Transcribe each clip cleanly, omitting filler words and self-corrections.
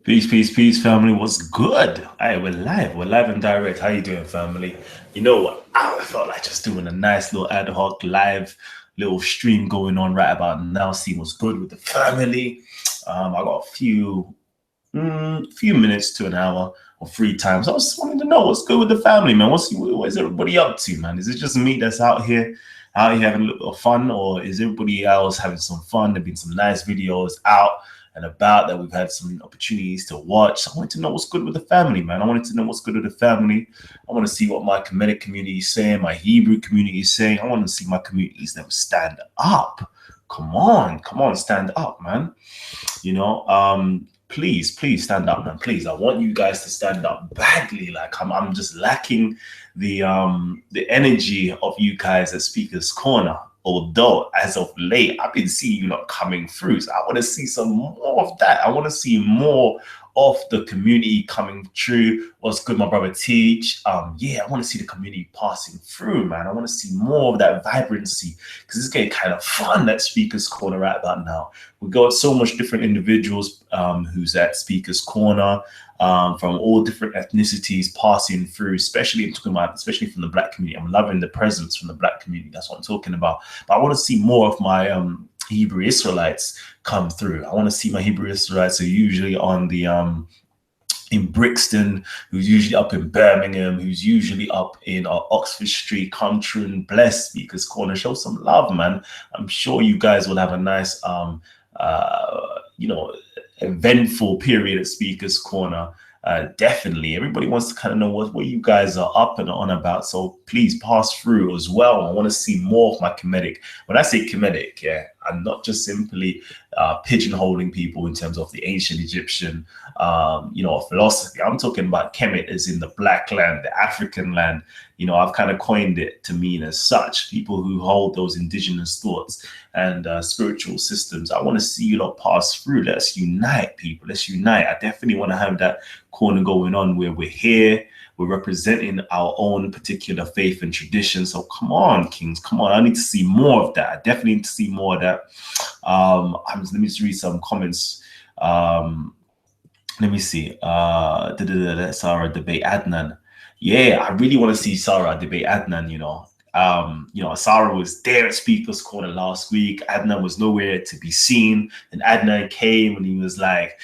Peace, peace, peace, family. What's good? Hey, we're live and direct. How you doing, family? You know what? I felt like just doing a nice little ad hoc live little stream going on right about now. See what's good with the family. I got a few minutes to an hour of free time, so I was just wanting to know what's good with the family, man. What is everybody up to, man? Is it just me that's out here having a little bit of fun, or is everybody else having some fun? There've been some nice videos out and about that we've had some opportunities to watch. I wanted to know what's good with the family, man. I wanted to know what's good with the family. I want to see what my Kemetic community is saying, my Hebrew community is saying. I want to see my communities that stand up. Come on, stand up, man. You know, please stand up, man. Please, I want you guys to stand up badly. Like I'm just lacking the energy of you guys at Speaker's Corner. Although as of late, I've been seeing you not coming through. So I want to see some more of that. I want to see more of the community coming through. What's good, my brother Teach? Yeah, I want to see the community passing through, man. I want to see more of that vibrancy because it's getting kind of fun at Speaker's Corner right about now. We got so much different individuals who's at Speaker's Corner. From all different ethnicities passing through, especially I'm talking about, especially from the Black community. I'm loving the presence from the Black community. That's what I'm talking about. But I want to see more of my Hebrew Israelites come through. I want to see my Hebrew Israelites who are usually on the in Brixton, who's usually up in Birmingham, who's usually up in Oxford Street. Come true and bless Speaker's Corner. Show some love, man. I'm sure you guys will have a nice eventful period at Speaker's Corner. Definitely, everybody wants to kind of know what you guys are up and on about. So please pass through as well. I want to see more of my Kemetic. When I say Kemetic, yeah, I'm not just simply pigeonholing people in terms of the ancient Egyptian, philosophy. I'm talking about Kemet as in the Black land, the African land. You know, I've kind of coined it to mean as such, people who hold those indigenous thoughts and spiritual systems. I want to see you lot pass through. Let's unite, people. Let's unite. I definitely want to have that corner going on where we're here. We're representing our own particular faith and tradition. So come on, Kings. Come on. I need to see more of that. I definitely need to see more of that. Let me just read some comments. Let me see. Sarah debate Adnan. Yeah, I really want to see Sarah debate Adnan, Sarah was there at Speaker's Corner last week. Adnan was nowhere to be seen. And Adnan came and he was like,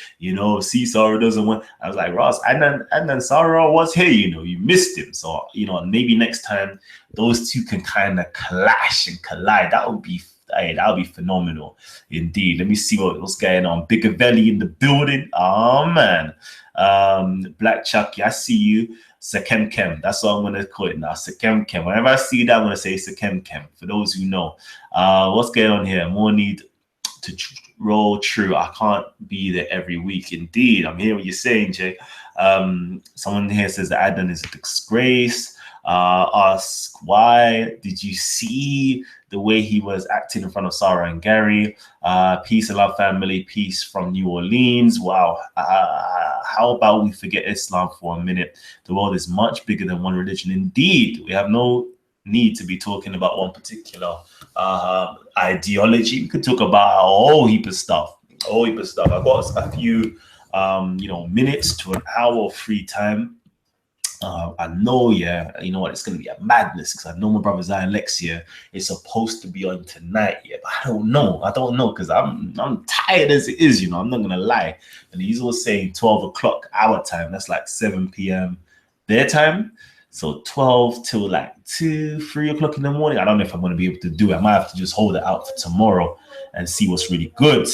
see, Sarah doesn't want. I was like, Ross, Adnan Sarah was here, you missed him. So, maybe next time those two can kind of clash and collide. That would be phenomenal indeed. Let me see what's going on. Bigger Valley in the building. Oh man. Black Chucky, I see you. Sekem Kem. That's what I'm gonna call it now. Sekem Kem. Whenever I see that, I'm gonna say Sekem Kem. For those who know. What's going on here? More need to roll true. I can't be there every week. Indeed. I'm hearing what you're saying, Jay. Someone here says that Adnan is a disgrace. Ask why did you see the way he was acting in front of Sarah and Gary? Peace and love, family. Peace from New Orleans. Wow. How about we forget Islam for a minute? The world is much bigger than one religion. Indeed, we have no need to be talking about one particular ideology. We could talk about a whole heap of stuff. I've got a few minutes to an hour of free time. I know, you know what, it's going to be a madness because I know my brother Zion Lexia is supposed to be on tonight, but I don't know because I'm tired as it is, I'm not going to lie. And he's always saying 12 o'clock our time, that's like 7 p.m. their time. So 12 till like 2, 3 o'clock in the morning. I don't know if I'm going to be able to do it. I might have to just hold it out for tomorrow and see what's really good.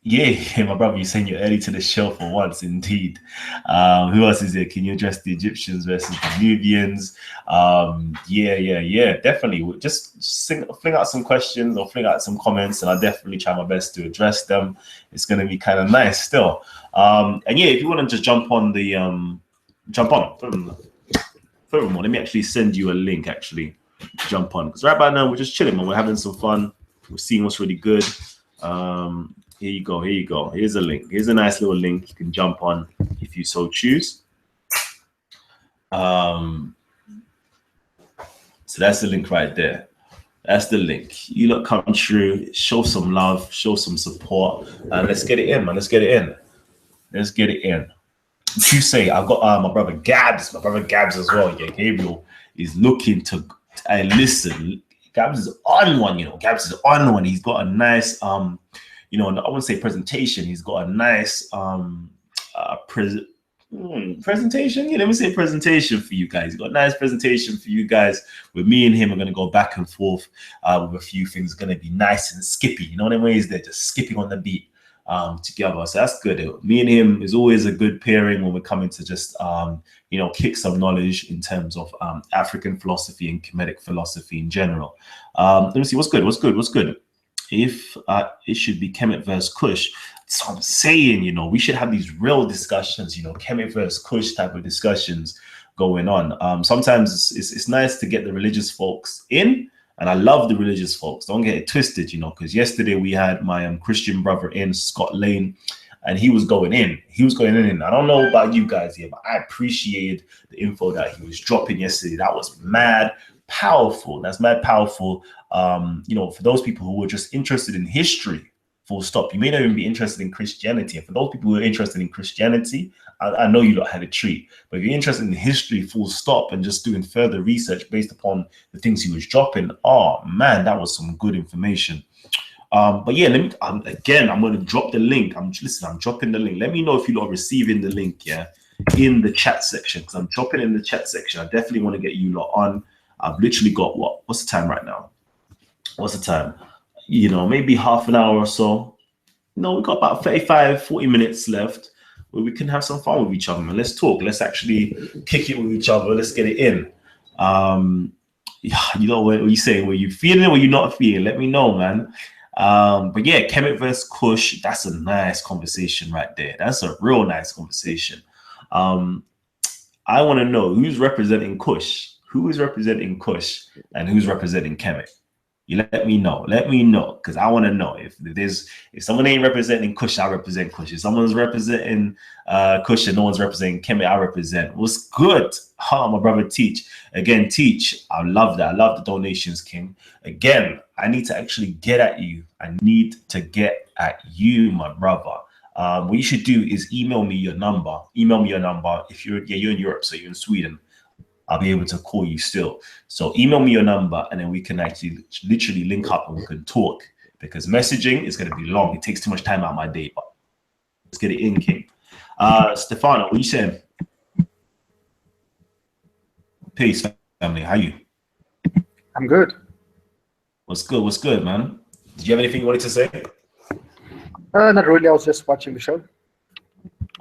Yeah, my brother, you're saying you're early to the show for once, indeed. Who else is there? Can you address the Egyptians versus the Nubians? Yeah, definitely. We'll just fling out some questions or fling out some comments, and I'll definitely try my best to address them. It's going to be kind of nice still. And yeah, if you want to just jump on. Furthermore, let me actually send you a link, to jump on. Because right about now, we're just chilling, man. We're having some fun. We're seeing what's really good. Here you go. Here's a link. Here's a nice little link you can jump on if you so choose. So that's the link right there. That's the link. You lot come through, show some love, show some support, and let's get it in, man. Let's get it in. Let's get it in. You say I've got my brother Gabs as well. Yeah, Gabriel is looking to listen. Gabs is on one, Gabs is on one. He's got a nice I wouldn't say presentation. He's got a nice presentation. Yeah, let me say presentation for you guys. He's got a nice presentation for you guys. With me and him, we're gonna go back and forth with a few things. It's gonna be nice and skippy. You know what I mean? They're just skipping on the beat together. So that's good. Me and him is always a good pairing when we're coming to just kick some knowledge in terms of African philosophy and Kemetic philosophy in general. Let me see what's good. If it should be Kemet versus Kush. So I'm saying, we should have these real discussions, Kemet versus Kush type of discussions going on. Sometimes it's nice to get the religious folks in, and I love the religious folks. Don't get it twisted, because yesterday we had my Christian brother in, Scott Lane, and he was going in. I don't know about you guys here, but I appreciated the info that he was dropping yesterday. That was mad powerful. That's mad powerful. For those people who were just interested in history, full stop. You may not even be interested in Christianity. And for those people who are interested in Christianity, I know you lot had a treat. But if you're interested in history, full stop, and just doing further research based upon the things he was dropping, oh man, that was some good information. But yeah, let me again. I'm going to drop the link. I'm dropping the link. Let me know if you lot are receiving the link, in the chat section, because I'm dropping in the chat section. I definitely want to get you lot on. I've literally got what's the time right now? What's the time? Maybe half an hour or so. We've got about 40 minutes left where we can have some fun with each other, man. Let's talk. Let's actually kick it with each other. Let's get it in. What you saying? Were you feeling it? Were you not feeling? Let me know, man. But yeah, Kemet versus Kush, that's a nice conversation right there. That's a real nice conversation. I want to know who's representing Kush. Who is representing Kush and who's representing Kemet? You let me know, because I want to know if someone ain't representing Kush, I represent Kush. If someone's representing Kush and no one's representing Kemet, I represent. What's good? My brother Teach. Again, Teach, I love that. I love the donations, King. Again, I need to actually get at you. I need to get at you, my brother. What you should do is email me your number. If you're in Europe, so you're in Sweden, I'll be able to call you still. So email me your number, and then we can actually literally link up and we can talk, because messaging is going to be long. It takes too much time out of my day. But let's get it in, King. Stefano, what you saying? Peace, family. How you? I'm good. What's good, man? Did you have anything you wanted to say? Not really. I was just watching the show.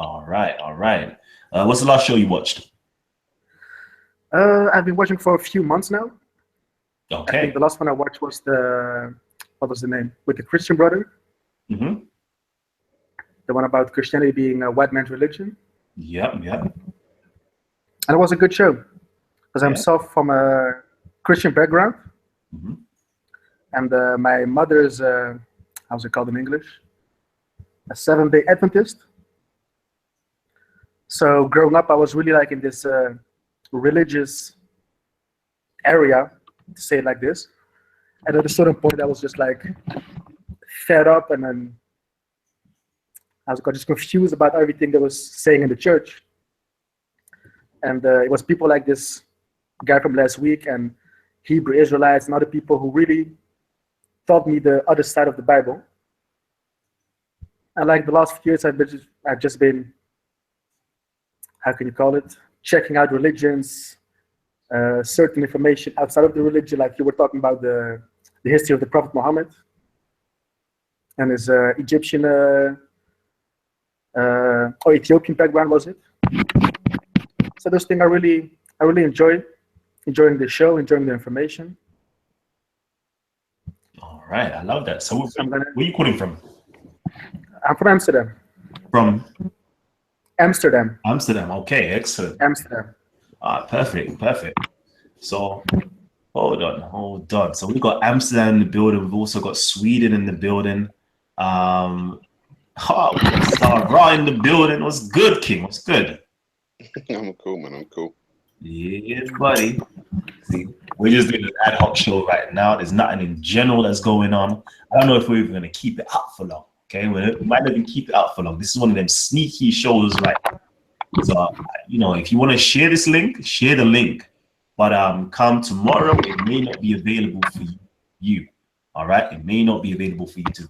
All right. What's the last show you watched? I've been watching for a few months now. Okay. I think the last one I watched was what was the name? With the Christian brother. Mm-hmm. The one about Christianity being a white man's religion. Yeah. And it was a good show, because I'm self from a Christian background. Mm-hmm. And my mother's, how's it called in English? A Seventh-day Adventist. So growing up, I was really like in this religious area, to say it like this. And at a certain point, I was just like fed up, and then I got just confused about everything that was saying in the church. And it was people like this guy from last week and Hebrew Israelites and other people who really taught me the other side of the Bible. And like the last few years, I've just been, how can you call it, checking out religions, certain information outside of the religion, like you were talking about the history of the Prophet Muhammad and his Egyptian or Ethiopian background, was it? So those things I really enjoying the show, enjoying the information. All right, I love that. So where are you calling from? I'm from Amsterdam. From Amsterdam. Amsterdam. Okay, excellent. Amsterdam. Perfect. So hold on. So we've got Amsterdam in the building. We've also got Sweden in the building. We got Sarah in the building. What's good, King? What's good? I'm cool, man. I'm cool. Yeah, buddy. See, we're just doing an ad hoc show right now. There's nothing in general that's going on. I don't know if we're even going to keep it up for long. Okay, we might not even keep it up for long. This is one of them sneaky shows, right? So, if you want to share this link, share the link. But come tomorrow, it may not be available for you. All right, it may not be available for you to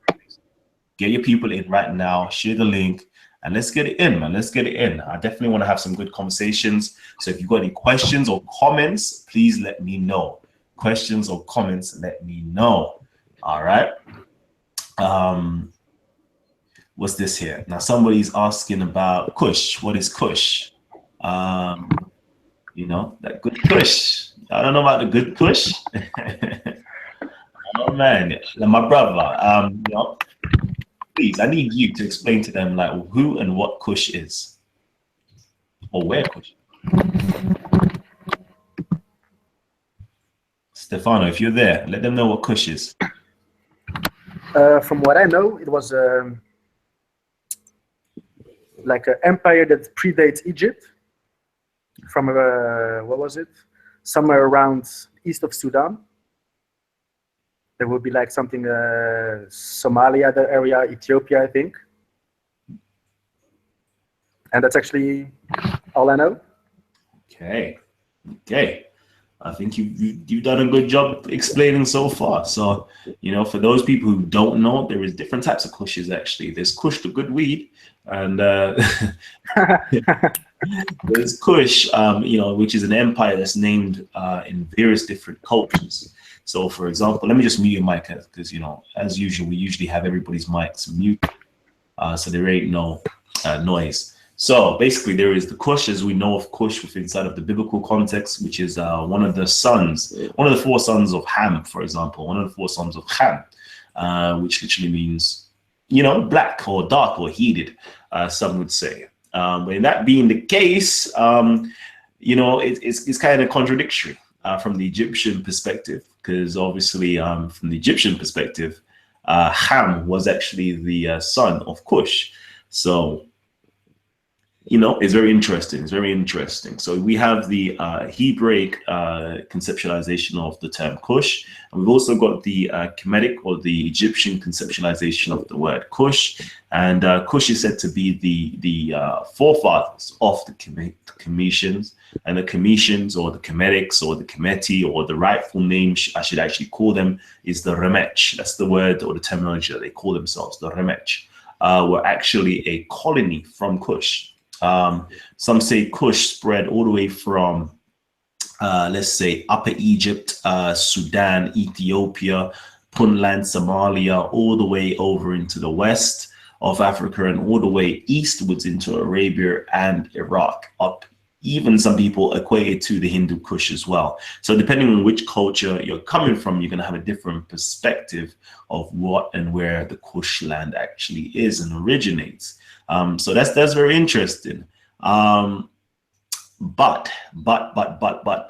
get your people in right now. Share the link. And let's get it in, man. Let's get it in. I definitely want to have some good conversations. So if you've got any questions or comments, please let me know. Questions or comments, let me know. All right. What's this here? Now somebody's asking about Kush. What is Kush? That good Kush. I don't know about the good Kush. Oh man, my brother. Please, I need you to explain to them like who and what Kush is, or where Kush. Stefano, if you're there, let them know what Kush is. From what I know, it was like an empire that predates Egypt. From what was it? Somewhere around east of Sudan. There would be like something Somalia, the area, Ethiopia, I think. And that's actually all I know. Okay. I think you've done a good job explaining so far. So, for those people who don't know, there is different types of Kushes actually. There's Kush, the good weed, and there's Kush, which is an empire that's named in various different cultures. So, for example, let me just mute your mic because, as usual, we usually have everybody's mics mute, so there ain't no noise. So basically, there is the Cush, as we know of Cush inside of the biblical context, which is one of the four sons of Ham, for example, one of the four sons of Ham, which literally means, black or dark or heated, some would say. But in that being the case, it's kind of contradictory from the Egyptian perspective, because obviously, from the Egyptian perspective, Ham was actually the son of Cush. So, it's very interesting. It's very interesting. So we have the Hebraic conceptualization of the term Cush, and we've also got the Kemetic or the Egyptian conceptualization of the word Cush. And Cush is said to be the forefathers of the Kemetians, and the Kemetians or the Kemetics or the Kemeti, or the rightful name I should actually call them is the Remech. That's the word or the terminology that they call themselves, the Remech. Were actually a colony from Cush. Some say Kush spread all the way from, let's say, Upper Egypt, Sudan, Ethiopia, Puntland, Somalia, all the way over into the west of Africa and all the way eastwards into Arabia and Iraq, up even some people equate it to the Hindu Kush as well. So depending on which culture you're coming from, you're going to have a different perspective of what and where the Kush land actually is and originates. So that's very interesting. But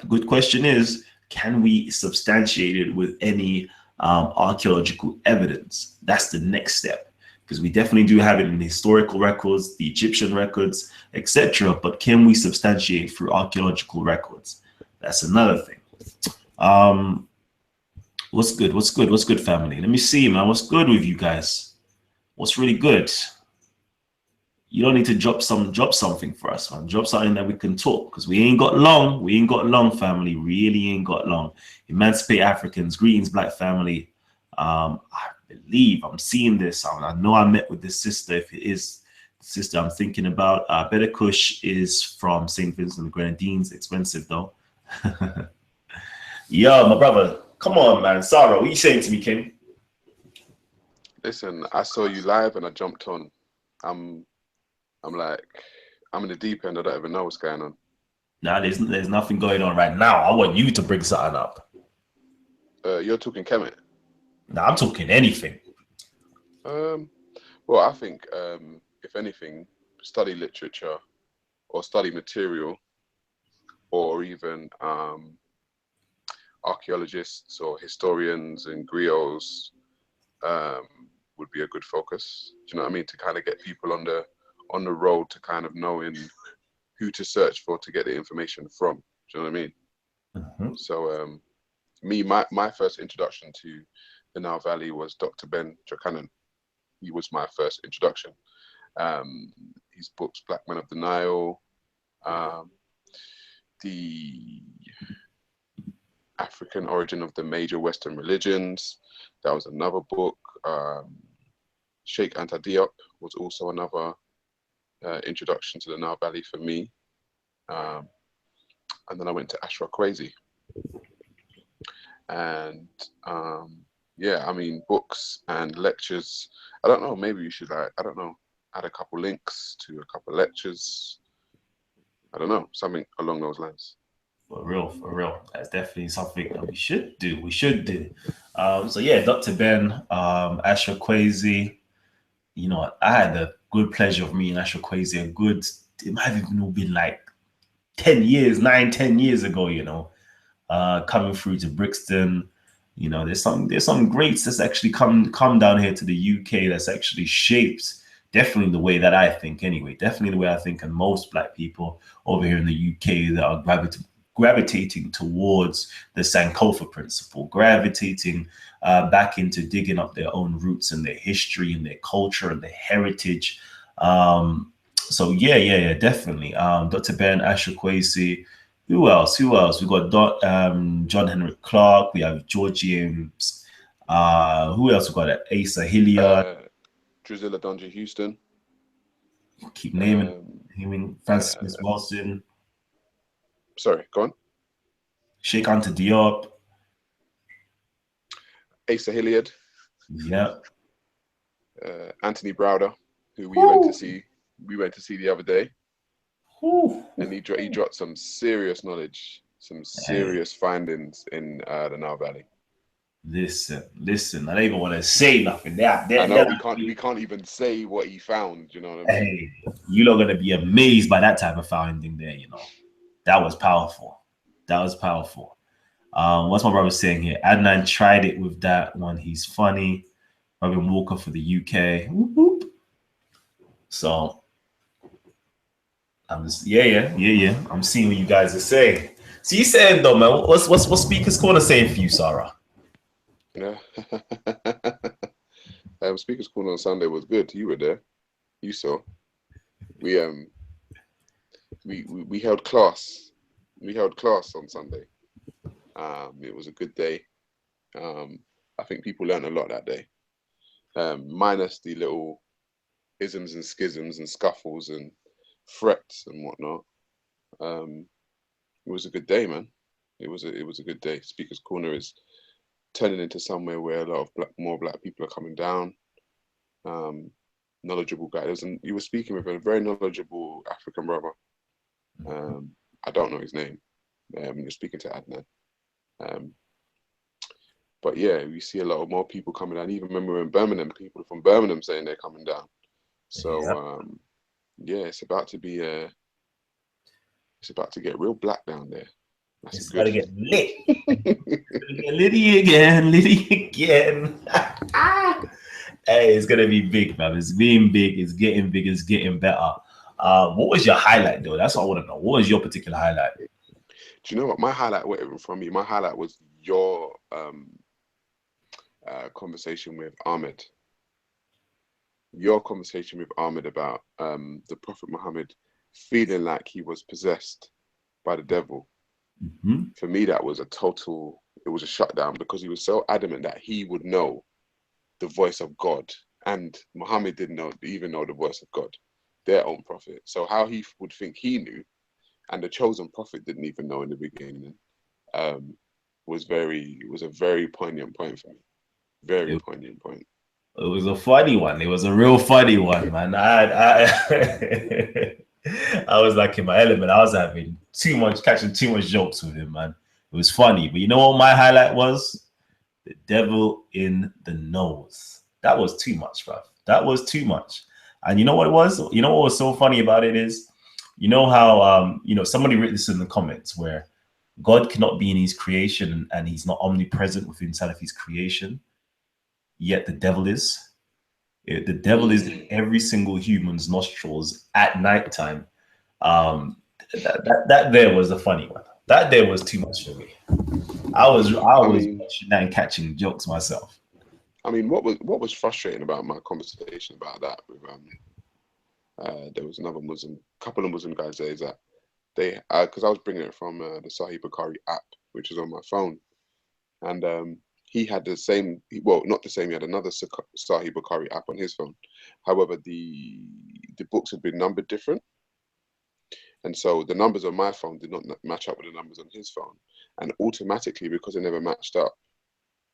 good question is, can we substantiate it with any archaeological evidence? That's the next step, because we definitely do have it in the historical records, the Egyptian records, etc. But can we substantiate through archaeological records? That's another thing. What's good, family? Let me see, man. What's good with you guys? What's really good? You don't need to drop something for us, man. Drop something that we can talk, because we ain't got long. We ain't got long, family. Really ain't got long. Emancipate Africans. Greetings, Black family. I believe I'm seeing this. I know I met with this sister. If it is the sister I'm thinking about, Better Kush is from St. Vincent and the Grenadines. Expensive though. Yo, my brother. Come on, man. Sarah, what are you saying to me, King? Listen, I saw you live and I jumped on. I'm in the deep end. I don't even know what's going on. Nah, there's nothing going on right now. I want you to bring something up. You're talking Kemet. Nah, I'm talking anything. Well, I think if anything, study literature or study material, or even archaeologists or historians and griots would be a good focus. Do you know what I mean? To kind of get people on the road to kind of knowing who to search for to get the information from. Do you know what I mean? Mm-hmm. So my first introduction to the Nile Valley was Dr. Ben Jokanan. He was my first introduction. His books, Black Men of the Nile, the African Origin of the Major Western Religions. That was another book. Sheikh Anta Diop was also another introduction to the Nile Valley for me. And then I went to Ashra Kwesi. And yeah, I mean, books and lectures. I don't know, maybe you should, I don't know, add a couple links to a couple lectures. I don't know, something along those lines. For real. That's definitely something that we should do. So yeah, Dr. Ben, Ashra Kwesi, you know, I had the good pleasure of meeting Ashra Kwesi it might have even been like 10 years ago, you know, coming through to Brixton. You know, there's some greats that's actually come down here to the UK that's actually shaped definitely the way that I think anyway. Definitely the way I think, and most Black people over here in the UK that are gravitating towards the Sankofa principle, gravitating back into digging up their own roots and their history and their culture and their heritage. So yeah, definitely. Dr. Ben, Ashra Kwesi. Who else? We got John Henrik Clark. We have George James. Who else? We got Asa Hilliard. Drusilla Donja Houston. Keep naming Francis Smith Wilson. Sorry, go on. Sheikh Anta Diop. Asa Hilliard. Yeah. Anthony Browder, who we went to see. We went to see the other day. Ooh. And he dropped some serious knowledge, some serious findings in the Nile Valley. Listen. I don't even want to say nothing. I know we can't even say what he found. You know what I mean? Hey, you're not gonna be amazed by that type of finding there. You know, that was powerful. What's my brother saying here? Adnan tried it with that one. He's funny. Robin Walker for the UK. Whoop, whoop. So. I'm seeing what you guys are saying. So you saying though, man, what's Speaker's Corner saying for you, Sarah? Yeah. Speaker's Corner on Sunday was good. You were there. You saw. We held class. We held class on Sunday. It was a good day. I think people learned a lot that day. Minus the little isms and schisms and scuffles and threats and whatnot. It was a good day, man. It was a good day. Speaker's Corner is turning into somewhere where a lot of more black people are coming down. Knowledgeable guys, and you were speaking with a very knowledgeable African brother. I don't know his name. You're speaking to Adnan. But yeah, we see a lot of more people coming down. Even when we were in Birmingham, people from Birmingham saying they're coming down. So yeah, it's about to get real black down there. It's about to get lit. Liddy again. Hey, it's gonna be big, man. It's being big. It's getting big. It's getting better. What was your highlight, though? That's what I want to know. What was your particular highlight? Do you know what my highlight? From me, my highlight was your conversation with Ahmed. Your conversation with Ahmed about the Prophet Muhammad feeling like he was possessed by the devil. Mm-hmm. For me, that was it was a shutdown, because he was so adamant that he would know the voice of God, and Muhammad didn't even know the voice of God, their own prophet. So how he would think he knew, and the chosen prophet didn't even know in the beginning, was a very poignant point for me. Very poignant point. It was a funny one. It was a real funny one, man. I was like in my element. I was catching too much jokes with him, man. It was funny. But you know what my highlight was? The devil in the nose. That was too much, bro. That was too much. And you know what it was? You know what was so funny about it is, you know how somebody wrote this in the comments where God cannot be in his creation and he's not omnipresent within inside of his creation. Yet the devil is. The devil is in every single human's nostrils at nighttime. That there was the funny one. That day was too much for me. I was mean, watching that and catching jokes myself. I mean, what was frustrating about my conversation about that with there was another couple of Muslim guys there, is that they, because I was bringing it from the Sahih Bukhari app, which is on my phone, and he had the same, well, not the same, he had another Sahih Bukhari app on his phone. However, the books had been numbered different, and so the numbers on my phone did not match up with the numbers on his phone, and automatically, because it never matched up,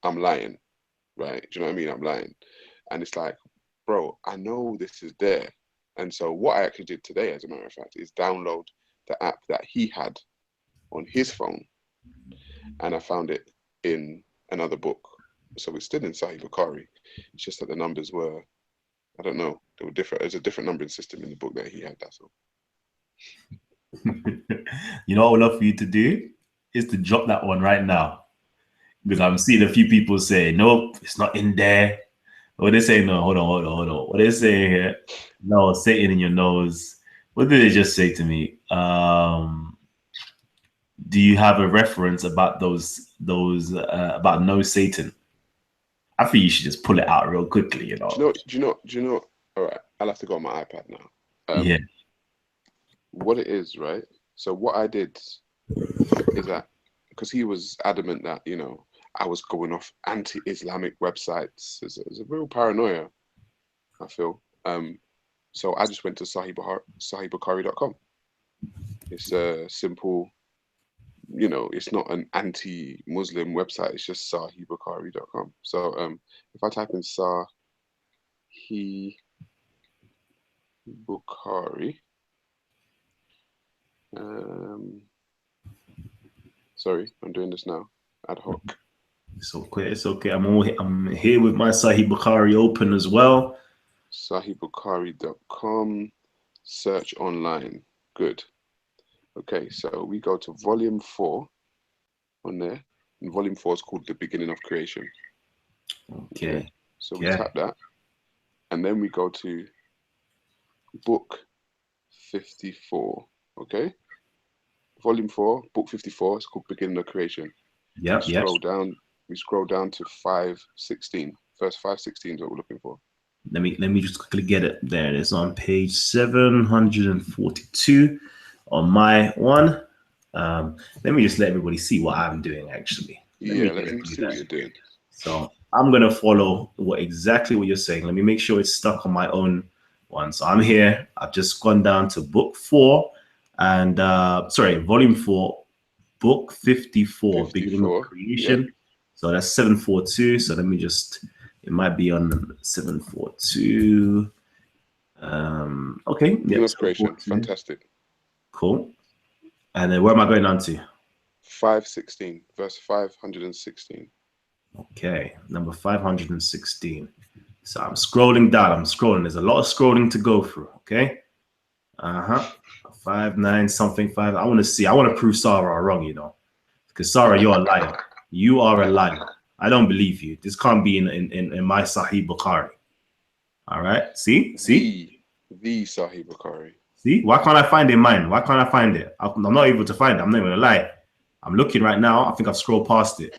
I'm lying, right? Do you know what I mean? I'm lying, and it's like, bro, I know this is there. And so what I actually did today, as a matter of fact, is download the app that he had on his phone, and I found it in another book. So it's still in Sahih Bukhari. It's just that the numbers were, I don't know, they were different. There's a different numbering system in the book that he had, that's all. You know what I would love for you to do is to drop that one right now, because I'm seeing a few people say, nope, it's not in there. What they say? No, hold on. What they say here? No, Satan in your nose. What did they just say to me? Do you have a reference about those about no Satan? I think you should just pull it out real quickly. You know. Do you know? All right, I'll have to go on my iPad now. Yeah. What it is, right? So what I did is that, because he was adamant that, you know, I was going off anti-Islamic websites. It's a real paranoia, I feel. So I just went to sahihbukhari.com. It's a simple, you know, it's not an anti-Muslim website. It's just sahihbukhari.com. So if I type in Sahih Bukhari, sorry, I'm doing this now, ad hoc. It's okay. It's okay. I'm here with my Sahih Bukhari open as well. Sahihbukhari.com. Search online. Good. Okay, so we go to volume 4 on there. And volume 4 is called The Beginning of Creation. Okay. So we tap that. And then we go to book 54. Okay. Volume 4, book 54 is called Beginning of Creation. Yeah. We scroll down to 516. Verse 516 is what we're looking for. Let me just quickly get it. There it is on page 742 on my one. Let me just let everybody see what I'm doing actually. Let me see what you're doing. So I'm gonna follow exactly what you're saying. Let me make sure it's stuck on my own one. So I'm here. I've just gone down to book 4 and volume 4, book 54, Beginning of Creation. Yep. So that's 742. So let me just, it might be on 742. Okay. Yeah. Creation. Fantastic. Cool. And then where am I going on to? 516, verse 516. Okay, number 516. So I'm scrolling down. There's a lot of scrolling to go through. Okay. 59 something 5. I want to prove Sarah wrong, you know. Because Sarah, you're a liar. You are a liar. I don't believe you. This can't be in my Sahih Bukhari. All right. See? The Sahih Bukhari. See? Why can't I find it in mine? Why can't I find it? I'm not able to find it. I'm not even gonna lie. I'm looking right now. I think I've scrolled past it.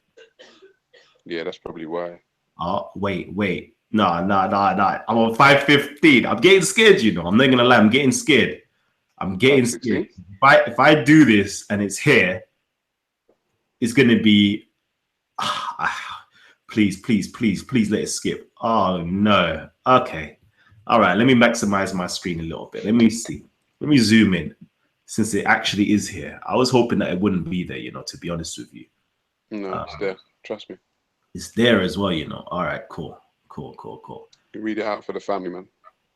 Yeah, that's probably why. Oh, wait. No. I'm on 515. I'm getting scared, you know. I'm not gonna lie. I'm getting scared. Scared. If I do this and it's here, it's gonna be please let it skip. Oh no. Okay. All right, let me maximize my screen a little bit. Let me see. Let me zoom in since it actually is here. I was hoping that it wouldn't be there, you know, to be honest with you. No, it's there. Trust me. It's there as well, you know. All right, cool. You read it out for the family, man.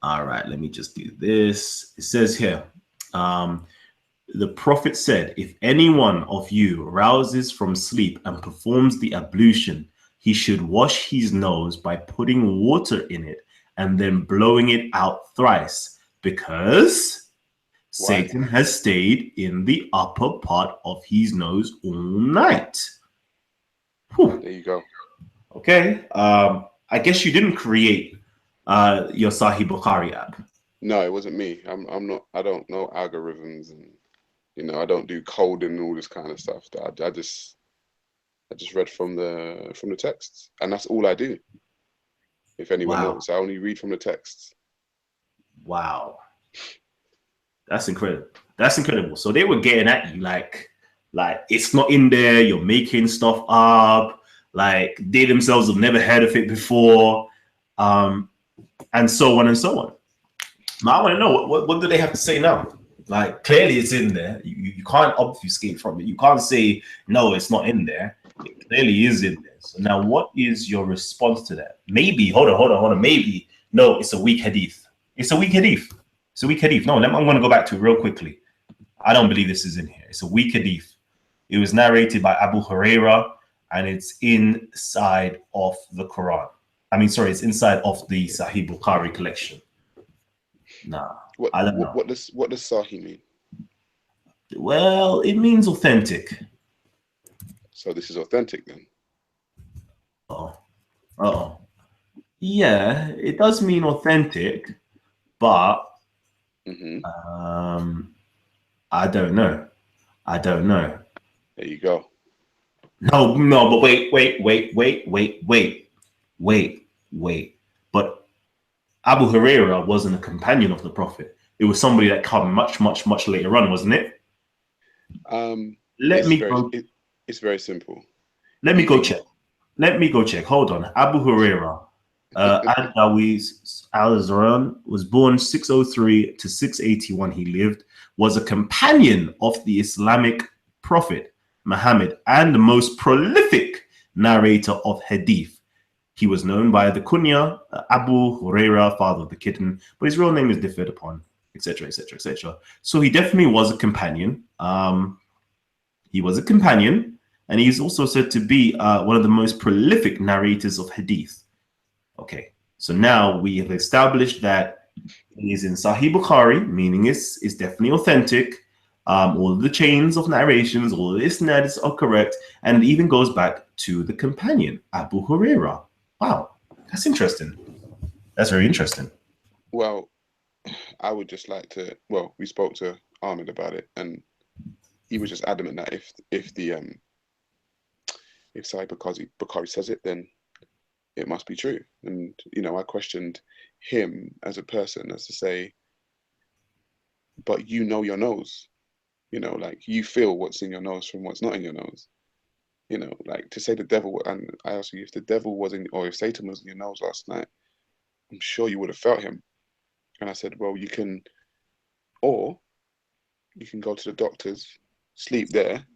All right, let me just do this. It says here, the prophet said, if any one of you rouses from sleep and performs the ablution, he should wash his nose by putting water in it and then blowing it out thrice, because Satan has stayed in the upper part of his nose all night. Whew. There you go. Okay. I guess you didn't create your Sahih Bukhari app. No, it wasn't me. I'm not. I don't know algorithms and You know, I don't do coding and all this kind of stuff. I just read from the texts, and that's all I do. If anyone Wow. knows, I only read from the texts. Wow. That's incredible. That's incredible. So they were getting at you like it's not in there, you're making stuff up, like they themselves have never heard of it before, and so on and so on. Now I want to know what do they have to say now? Like clearly it's in there. You can't obfuscate from it. You can't say no, it's not in there. It clearly is in there. So now what is your response to that? Maybe, hold on. Maybe, no, it's a weak hadith. It's a weak hadith. It's a weak hadith. No, I'm going to go back to it real quickly. I don't believe this is in here. It's a weak hadith. It was narrated by Abu Huraira, and it's inside of the Quran. I mean, sorry, it's inside of the Sahih Bukhari collection. Nah, I don't know. What does Sahih mean? Well, it means authentic. So this is authentic then. Oh. Yeah, it does mean authentic, but I don't know. There you go. No, but wait. But Abu Huraira wasn't a companion of the Prophet. It was somebody that came much later on, wasn't it? It's very simple. Let me go check. Hold on. Abu Huraira, Ad-Dawi al-Zaran, was born 603 to 681. He lived, was a companion of the Islamic Prophet Muhammad and the most prolific narrator of hadith. He was known by the kunya Abu Huraira, father of the kitten, but his real name is differed upon, etc. So he definitely was a companion. He was a companion, and he's also said to be one of the most prolific narrators of hadith. Okay, so now we have established that he is in Sahih Bukhari, meaning it's definitely authentic. All of the chains of narrations, all of this and that are correct, and it even goes back to the companion, Abu Huraira. Wow, that's interesting. That's very interesting. Well, I would just like to. Well, we spoke to Ahmed about it, and he was just adamant that if Sahih Bukhari says it, then it must be true. And you know, I questioned him as a person, as to say, but you know your nose. You know, like you feel what's in your nose from what's not in your nose. You know, like to say the devil, and I asked you if the devil was in, or if Satan was in your nose last night, I'm sure you would have felt him. And I said, well, you can go to the doctors, sleep there,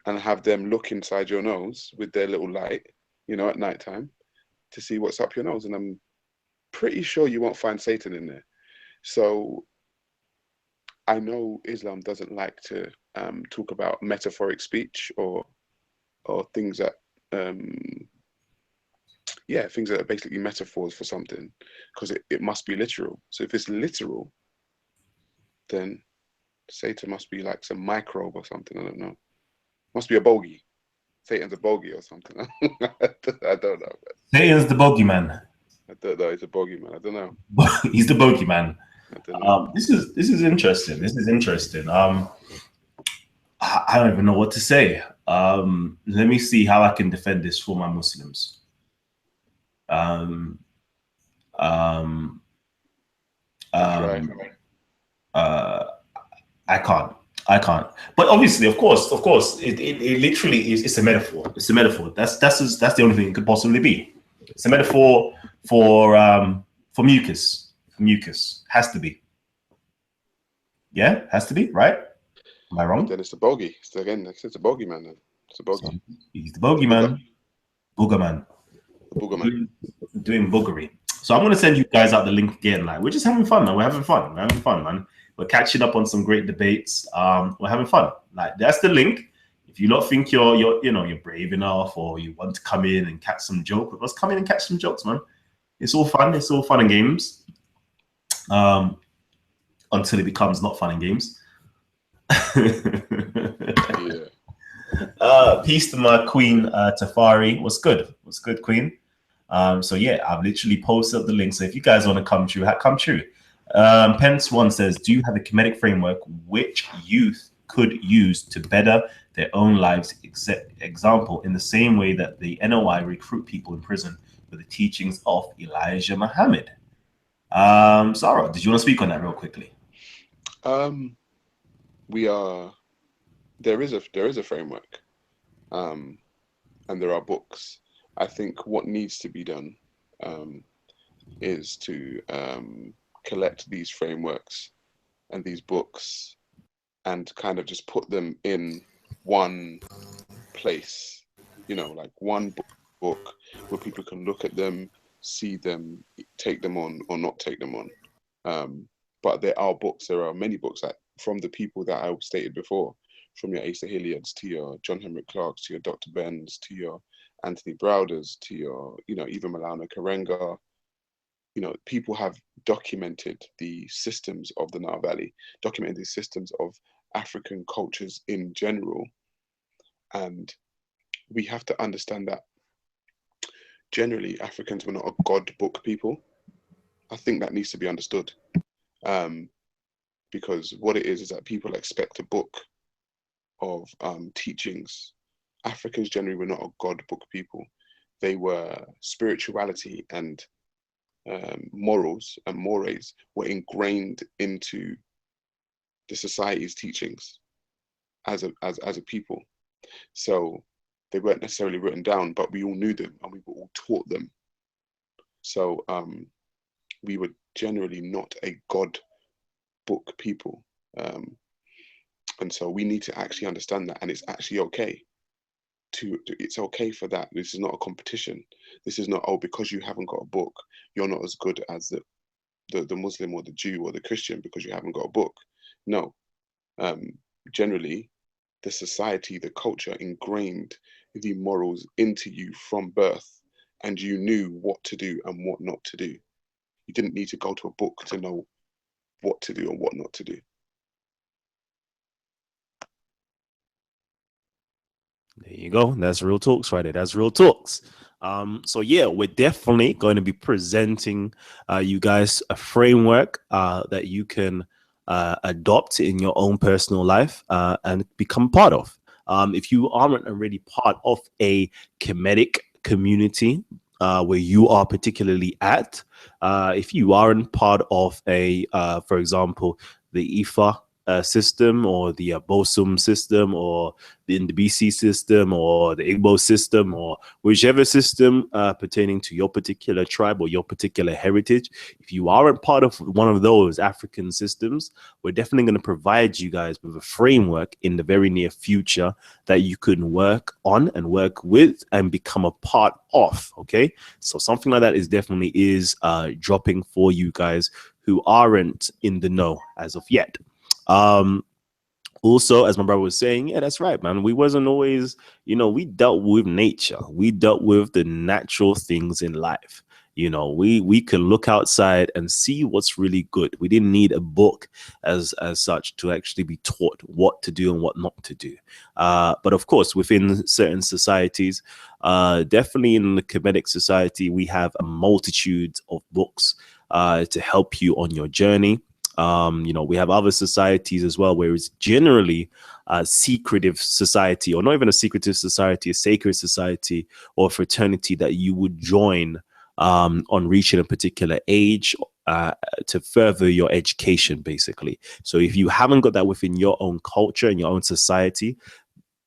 and have them look inside your nose with their little light, you know, at nighttime to see what's up your nose. And I'm pretty sure you won't find Satan in there. So I know Islam doesn't like to talk about metaphoric speech or things that things that are basically metaphors for something, because it must be literal. So if it's literal, then Satan must be like some microbe or something. I don't know. Must be a bogey. Satan's a bogey or something. I don't know. Satan's the bogeyman. I don't know. He's a bogeyman. I don't know. He's the bogeyman. I don't know. This is interesting. This is interesting. I don't even know what to say. Let me see how I can defend this for my Muslims. I can't. But obviously, of course, it literally is. It's a metaphor. It's a metaphor. That's the only thing it could possibly be. It's a metaphor for mucus. Mucus has to be. Yeah, has to be, right? Am I wrong? But then it's the bogey. It's a bogeyman then. It's a bogey. So he's the bogeyman. Boogerman. Boogerman. Doing boogery. So I'm gonna send you guys out the link again. Like, we're just having fun, man. We're having fun, man. We're catching up on some great debates. We're having fun. Like, that's the link. If you don't think you're brave enough, or you want to come in and catch some joke, let's come in and catch some jokes, man. It's all fun. It's all fun and games. Until it becomes not fun and games. Yeah. Peace to my queen, Tafari. What's good, queen? So yeah, I've literally posted the link. So if you guys want to come true. Pence One says, do you have a Kemetic framework which youth could use to better their own lives. Example, in the same way that the NOI recruit people in prison with the teachings of Elijah Muhammad. Sarah, did you want to speak on that real quickly? There is a framework, and there are books. I think what needs to be done is to collect these frameworks and these books and kind of just put them in one place, like one book where people can look at them, see them, take them on or not take them on. But there are many books that from the people that I stated before, from your Asa Hilliards to your John Henrik Clarks to your Dr. Benz to your Anthony Browders to your, even Malana Karenga. People have documented the systems of the Nile Valley, documented the systems of African cultures in general. And we have to understand that generally Africans were not a God book people. I think that needs to be understood. Because what it is that people expect a book of teachings. Africans generally were not a God book people. They were spirituality and morals and mores were ingrained into the society's teachings as a people. So they weren't necessarily written down, but we all knew them and we were all taught them. So we were generally not a God book people. And so we need to actually understand that, and it's actually okay. It's okay for that. This is not a competition. This is not, because you haven't got a book, you're not as good as the Muslim or the Jew or the Christian because you haven't got a book. No. Generally, the society, the culture ingrained the morals into you from birth, and you knew what to do and what not to do. You didn't need to go to a book to know what to do and what not to do. There you go. That's real talks right there. That's real talks. So yeah, we're definitely going to be presenting you guys a framework that you can adopt in your own personal life and become part of. If you aren't already part of a Kemetic community where you are particularly at, if you aren't part of a, for example, the Ifa system or the Bosum system or the Ndebisi system or the Igbo system or whichever system pertaining to your particular tribe or your particular heritage, if you aren't part of one of those African systems, we're definitely going to provide you guys with a framework in the very near future that you can work on and work with and become a part of. Okay, so something like that is definitely dropping for you guys who aren't in the know as of yet. Also, as my brother was saying, yeah, that's right, man. We wasn't always, we dealt with nature. We dealt with the natural things in life. We can look outside and see what's really good. We didn't need a book as such to actually be taught what to do and what not to do. But of course, within certain societies, definitely in the Kemetic society, we have a multitude of books to help you on your journey. We have other societies as well where it's generally a secretive society, or not even a secretive society, a sacred society or fraternity that you would join on reaching a particular age to further your education, basically. So if you haven't got that within your own culture and your own society,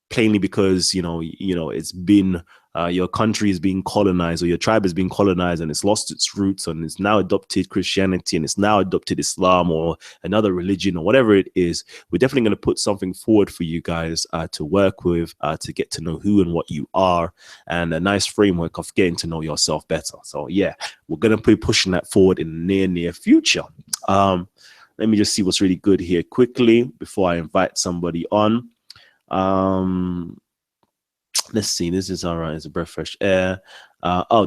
plainly because it's been your country is being colonized, or your tribe is being colonized, and it's lost its roots, and it's now adopted Christianity, and it's now adopted Islam or another religion or whatever it is, we're definitely going to put something forward for you guys to work with, to get to know who and what you are, and a nice framework of getting to know yourself better. So yeah, we're going to be pushing that forward in the near future. Let me just see what's really good here quickly before I invite somebody on. Let's see. This is all right. It's a breath of fresh air.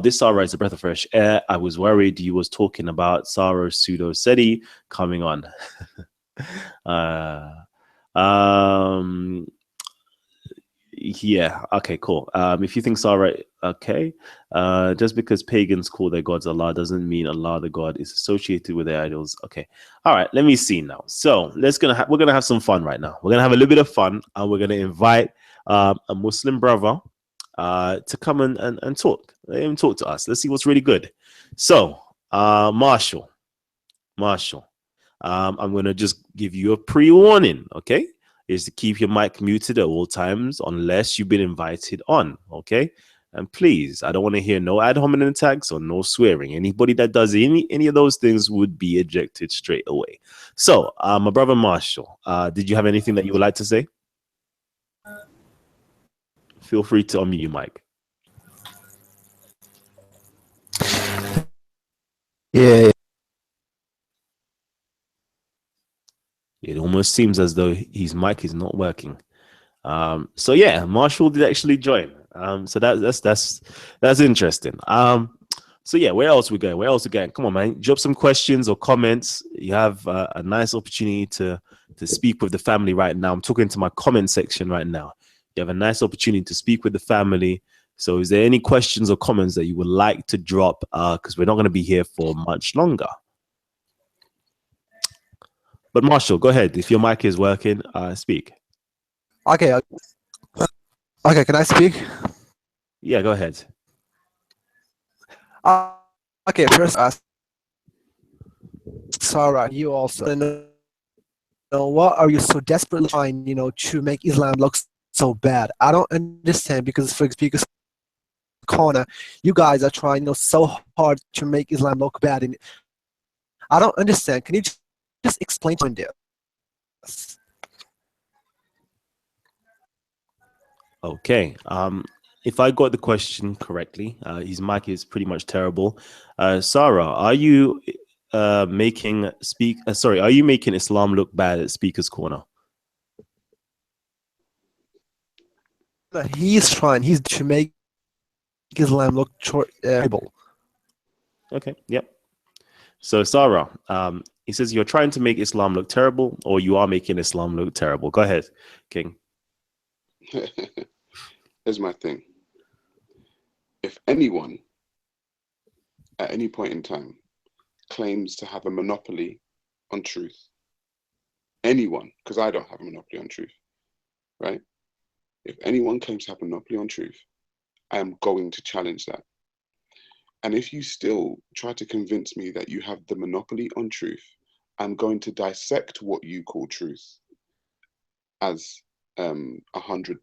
This is all right. It's a breath of fresh air. I was worried you was talking about Saro Pseudo Seti coming on. Yeah. Okay. Cool. If you think Sarah, okay. Just because pagans call their gods Allah doesn't mean Allah, the God, is associated with their idols. Okay. All right. Let me see now. So we're gonna have some fun right now. We're gonna have a little bit of fun, and we're gonna invite a Muslim brother to come and talk. Let him talk to us. Let's see what's really good. So, Marshall, I'm gonna just give you a pre-warning. Okay. Is to keep your mic muted at all times unless you've been invited on, okay? And please, I don't want to hear no ad hominem attacks or no swearing. Anybody that does any of those things would be ejected straight away. So, my brother Marshall, did you have anything that you would like to say? Feel free to unmute your mic. Yeah. It almost seems as though his mic is not working. So yeah, Marshall did actually join. So that's interesting. So yeah, where else we going? Where else we going? Come on, man. Drop some questions or comments. You have a nice opportunity to speak with the family right now. I'm talking to my comment section right now. You have a nice opportunity to speak with the family. So is there any questions or comments that you would like to drop? Because we're not going to be here for much longer. But Marshall, go ahead. If your mic is working, speak. Okay. Okay, can I speak? Yeah, go ahead. Okay, first, Sarah, you also know what are you so desperately trying, to make Islam look so bad? I don't understand because for Speaker's Corner, you guys are trying, so hard to make Islam look bad, and I don't understand. Can you just explain to me this? Okay. If I got the question correctly, his mic is pretty much terrible. Sarah, are you making Islam look bad at Speaker's Corner? He's to make Islam look terrible. Okay. Yep. So Sarah, he says you're trying to make Islam look terrible, or you are making Islam look terrible. Go ahead, King. Here's my thing. If anyone at any point in time claims to have a monopoly on truth, anyone, because I don't have a monopoly on truth, right? If anyone claims to have a monopoly on truth, I am going to challenge that. And if you still try to convince me that you have the monopoly on truth, I'm going to dissect what you call truth as 100,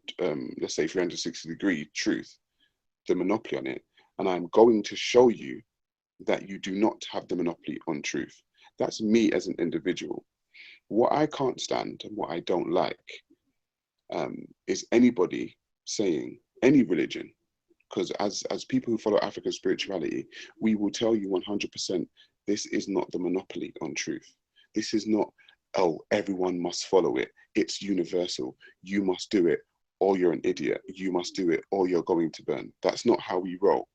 let's say 360-degree truth, the monopoly on it. And I'm going to show you that you do not have the monopoly on truth. That's me as an individual. What I can't stand and what I don't like is anybody saying, any religion, because as people who follow African spirituality, we will tell you 100%, this is not the monopoly on truth. This is not, oh, everyone must follow it. It's universal. You must do it or you're an idiot. You must do it or you're going to burn. That's not how we roll.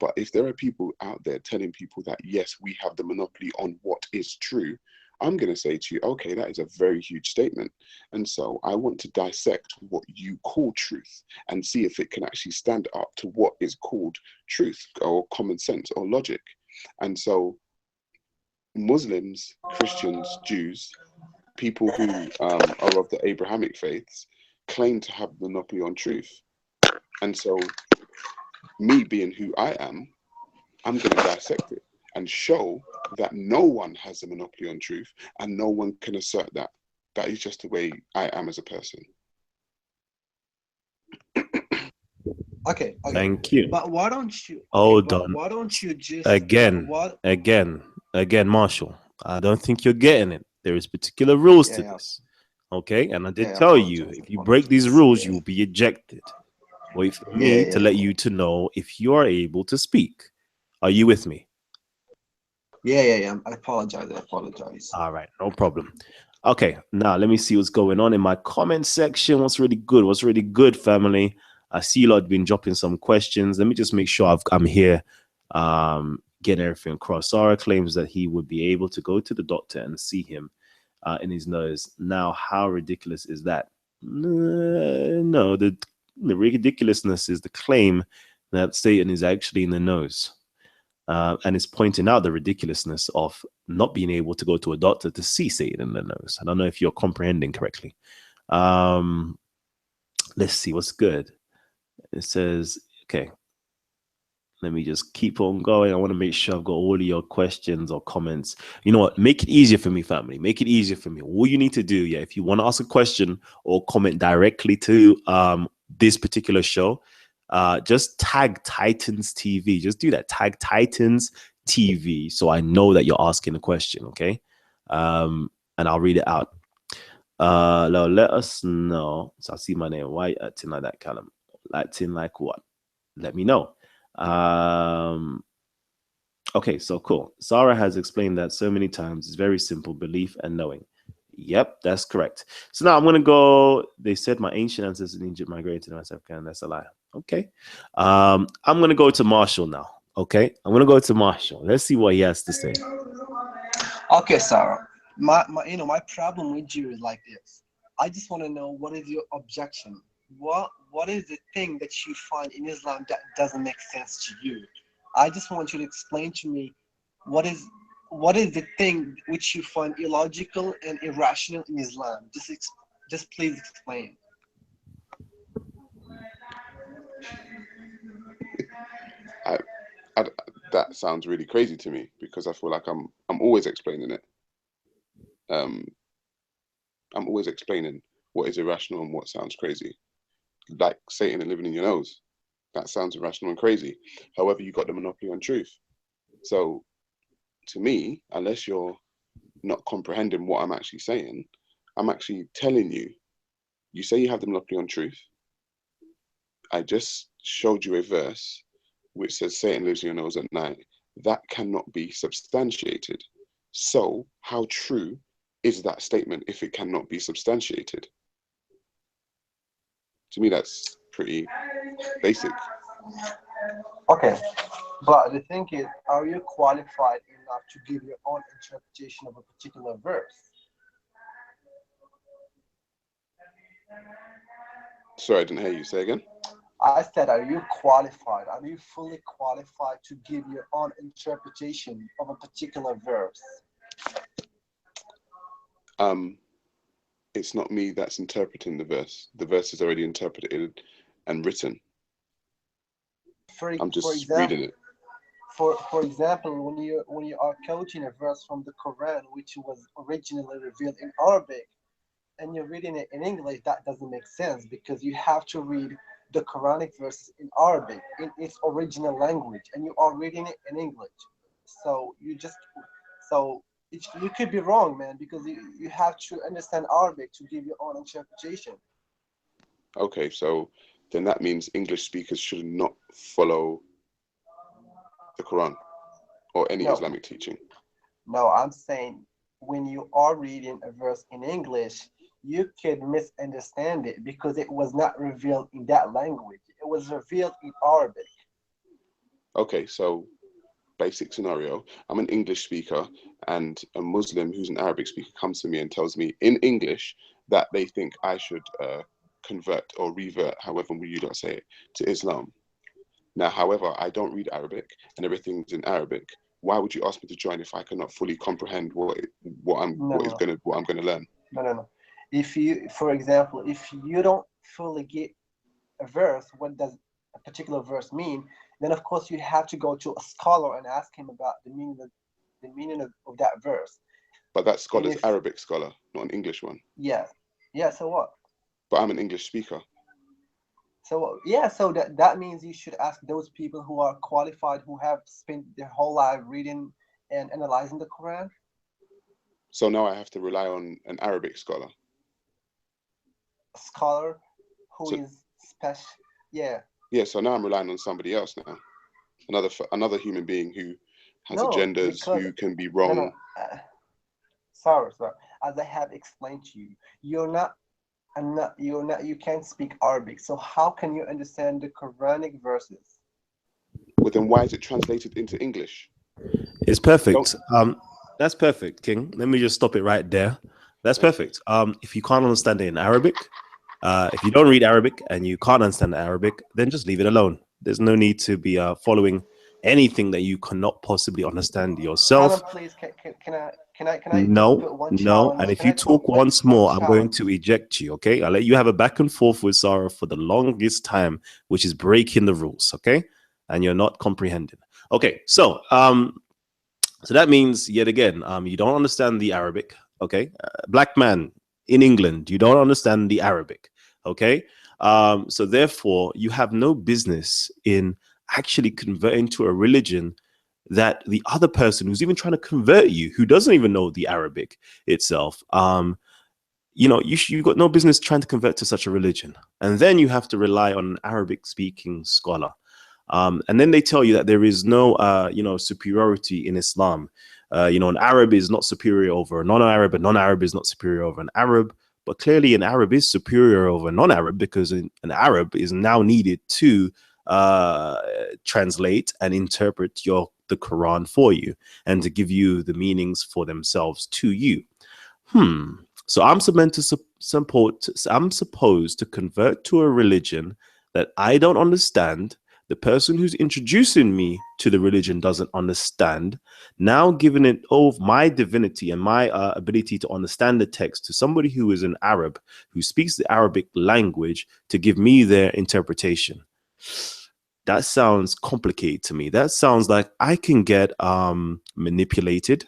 But if there are people out there telling people that, yes, we have the monopoly on what is true, I'm going to say to you, okay, that is a very huge statement. And so I want to dissect what you call truth and see if it can actually stand up to what is called truth or common sense or logic. And so Muslims, Christians, Jews, people who are of the Abrahamic faiths claim to have monopoly on truth. And so me being who I am, I'm going to dissect it and show that no one has a monopoly on truth and no one can assert that. That is just the way I am as a person. Okay. Thank you. But why don't you? Hold on. Why don't you just Again, Marshall, I don't think you're getting it. There is particular rules to this. Okay, and I did tell you, if you break these rules, you will be ejected. Wait for me to let you to know if you are able to speak. Are you with me? Yeah. I apologize. All right, no problem. Okay, now let me see what's going on in my comment section. What's really good, family? I see a lot have been dropping some questions. Let me just make sure I'm here getting everything across. Sarah claims that he would be able to go to the doctor and see him in his nose. Now, how ridiculous is that? No, The ridiculousness is the claim that Satan is actually in the nose. And it's pointing out the ridiculousness of not being able to go to a doctor to see Satan in the nose. I don't know if you're comprehending correctly. Let's see what's good. It says, okay, let me just keep on going. I want to make sure I've got all of your questions or comments. You know what? Make it easier for me, family. Make it easier for me. All you need to do, if you want to ask a question or comment directly to this particular show, just tag Titans TV. Just do that. Tag Titans TV, so I know that you're asking a question. Okay, and I'll read it out. Let us know. So I see my name. Why acting like that, Kalam? Acting like what? Let me know. Okay, so cool. Sarah has explained that so many times. It's very simple: belief and knowing. Yep, that's correct. So now I'm going to go. They said my ancient ancestors in Egypt migrated to North Africa, and that's a lie. Okay. I'm going to go to Marshall now. Okay. I'm going to go to Marshall. Let's see what he has to say. Okay, Sarah. My problem with you is like this. I just want to know, what is your objection? What is the thing that you find in Islam that doesn't make sense to you? I just want you to explain to me what is the thing which you find illogical and irrational in Islam. Just please explain. That sounds really crazy to me, because I feel like I'm always explaining it. I'm always explaining what is irrational and what sounds crazy. Like Satan and living in your nose. That sounds irrational and crazy. However, you got the monopoly on truth. So to me, unless you're not comprehending what I'm actually saying, I'm actually telling you, you say you have the monopoly on truth. I just showed you a verse which says Satan lives in your nose at night. That cannot be substantiated. So how true is that statement if it cannot be substantiated? To me, that's pretty basic. Okay, but the thing is, are you qualified enough to give your own interpretation of a particular verse? Sorry, I didn't hear you. Say again. I said, are you qualified? Are you fully qualified to give your own interpretation of a particular verse? It's not me that's interpreting the verse. The verse is already interpreted and written. I'm just reading it. For example, when you are quoting a verse from the Quran, which was originally revealed in Arabic, and you're reading it in English, that doesn't make sense, because you have to read the Quranic verses in Arabic, in its original language, and you are reading it in English. So you could be wrong, man, because you have to understand Arabic to give your own interpretation. Okay, so then that means English speakers should not follow the Quran or any Islamic teaching. No, I'm saying when you are reading a verse in English, you could misunderstand it because it was not revealed in that language. It was revealed in Arabic. Okay, so basic scenario. I'm an English speaker, and a Muslim who's an Arabic speaker comes to me and tells me in English that they think I should convert or revert, however you don't say it, to Islam. Now, however, I don't read Arabic and everything's in Arabic. Why would you ask me to join if I cannot fully comprehend what I'm gonna learn? No. For example, if you don't fully get a verse, what does a particular verse mean? Then of course you have to go to a scholar and ask him about the meaning of that verse. But that scholar's Arabic scholar, not an English one. Yeah. So what? But I'm an English speaker. So so that means you should ask those people who are qualified, who have spent their whole life reading and analyzing the Quran. So now I have to rely on an Arabic scholar. A scholar who is special. Yeah. Yeah, so now I'm relying on somebody else now. Another human being who has agendas, who can be wrong. Sorry. As I have explained to you, you can't speak Arabic. So how can you understand the Quranic verses? Well, then why is it translated into English? It's perfect. That's perfect, King. Let me just stop it right there. That's perfect. If you can't understand it in Arabic, If you don't read Arabic and you can't understand Arabic, then just leave it alone. There's no need to be following anything that you cannot possibly understand yourself. Callum, please, can I No, put one no. challenge? And if Can you I put talk once one more, I'm going challenge? to eject you. Okay, I'll let you have a back and forth with Sarah for the longest time, which is breaking the rules. Okay, and you're not comprehending. Okay, so so that means yet again, you don't understand the Arabic. Okay, black man in England, you don't understand the Arabic. Okay, so therefore you have no business in actually converting to a religion that the other person who's even trying to convert you, who doesn't even know the Arabic itself, you've got no business trying to convert to such a religion. And then you have to rely on an Arabic speaking scholar. And then they tell you that there is no, superiority in Islam. An Arab is not superior over a non-Arab, a non-Arab is not superior over an Arab. But clearly an Arab is superior over a non-Arab, because an Arab is now needed to translate and interpret the Quran for you and to give you the meanings for themselves to you. So I'm supposed to convert to a religion that I don't understand. The person who's introducing me to the religion doesn't understand. Now giving it over my divinity and my ability to understand the text to somebody who is an Arab, who speaks the Arabic language, to give me their interpretation. That sounds complicated to me. That sounds like I can get manipulated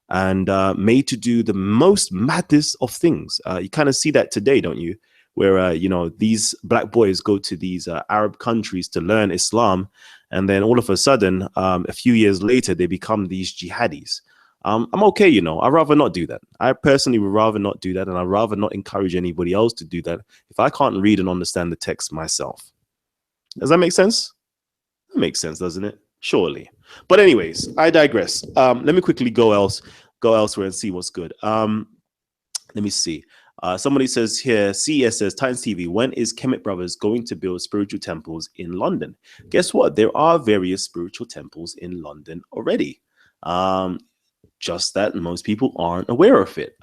and made to do the most maddest of things. You kind of see that today, don't you? Where, these black boys go to these Arab countries to learn Islam. And then all of a sudden, a few years later, they become these jihadis. I'm okay, I'd rather not do that. I personally would rather not do that. And I'd rather not encourage anybody else to do that if I can't read and understand the text myself. Does that make sense? That makes sense, doesn't it? Surely. But anyways, I digress. Let me quickly go elsewhere and see what's good. Let me see. Somebody says here, CES says, Times TV, when is Kemet Brothers going to build spiritual temples in London? Guess what? There are various spiritual temples in London already. Just that most people aren't aware of it.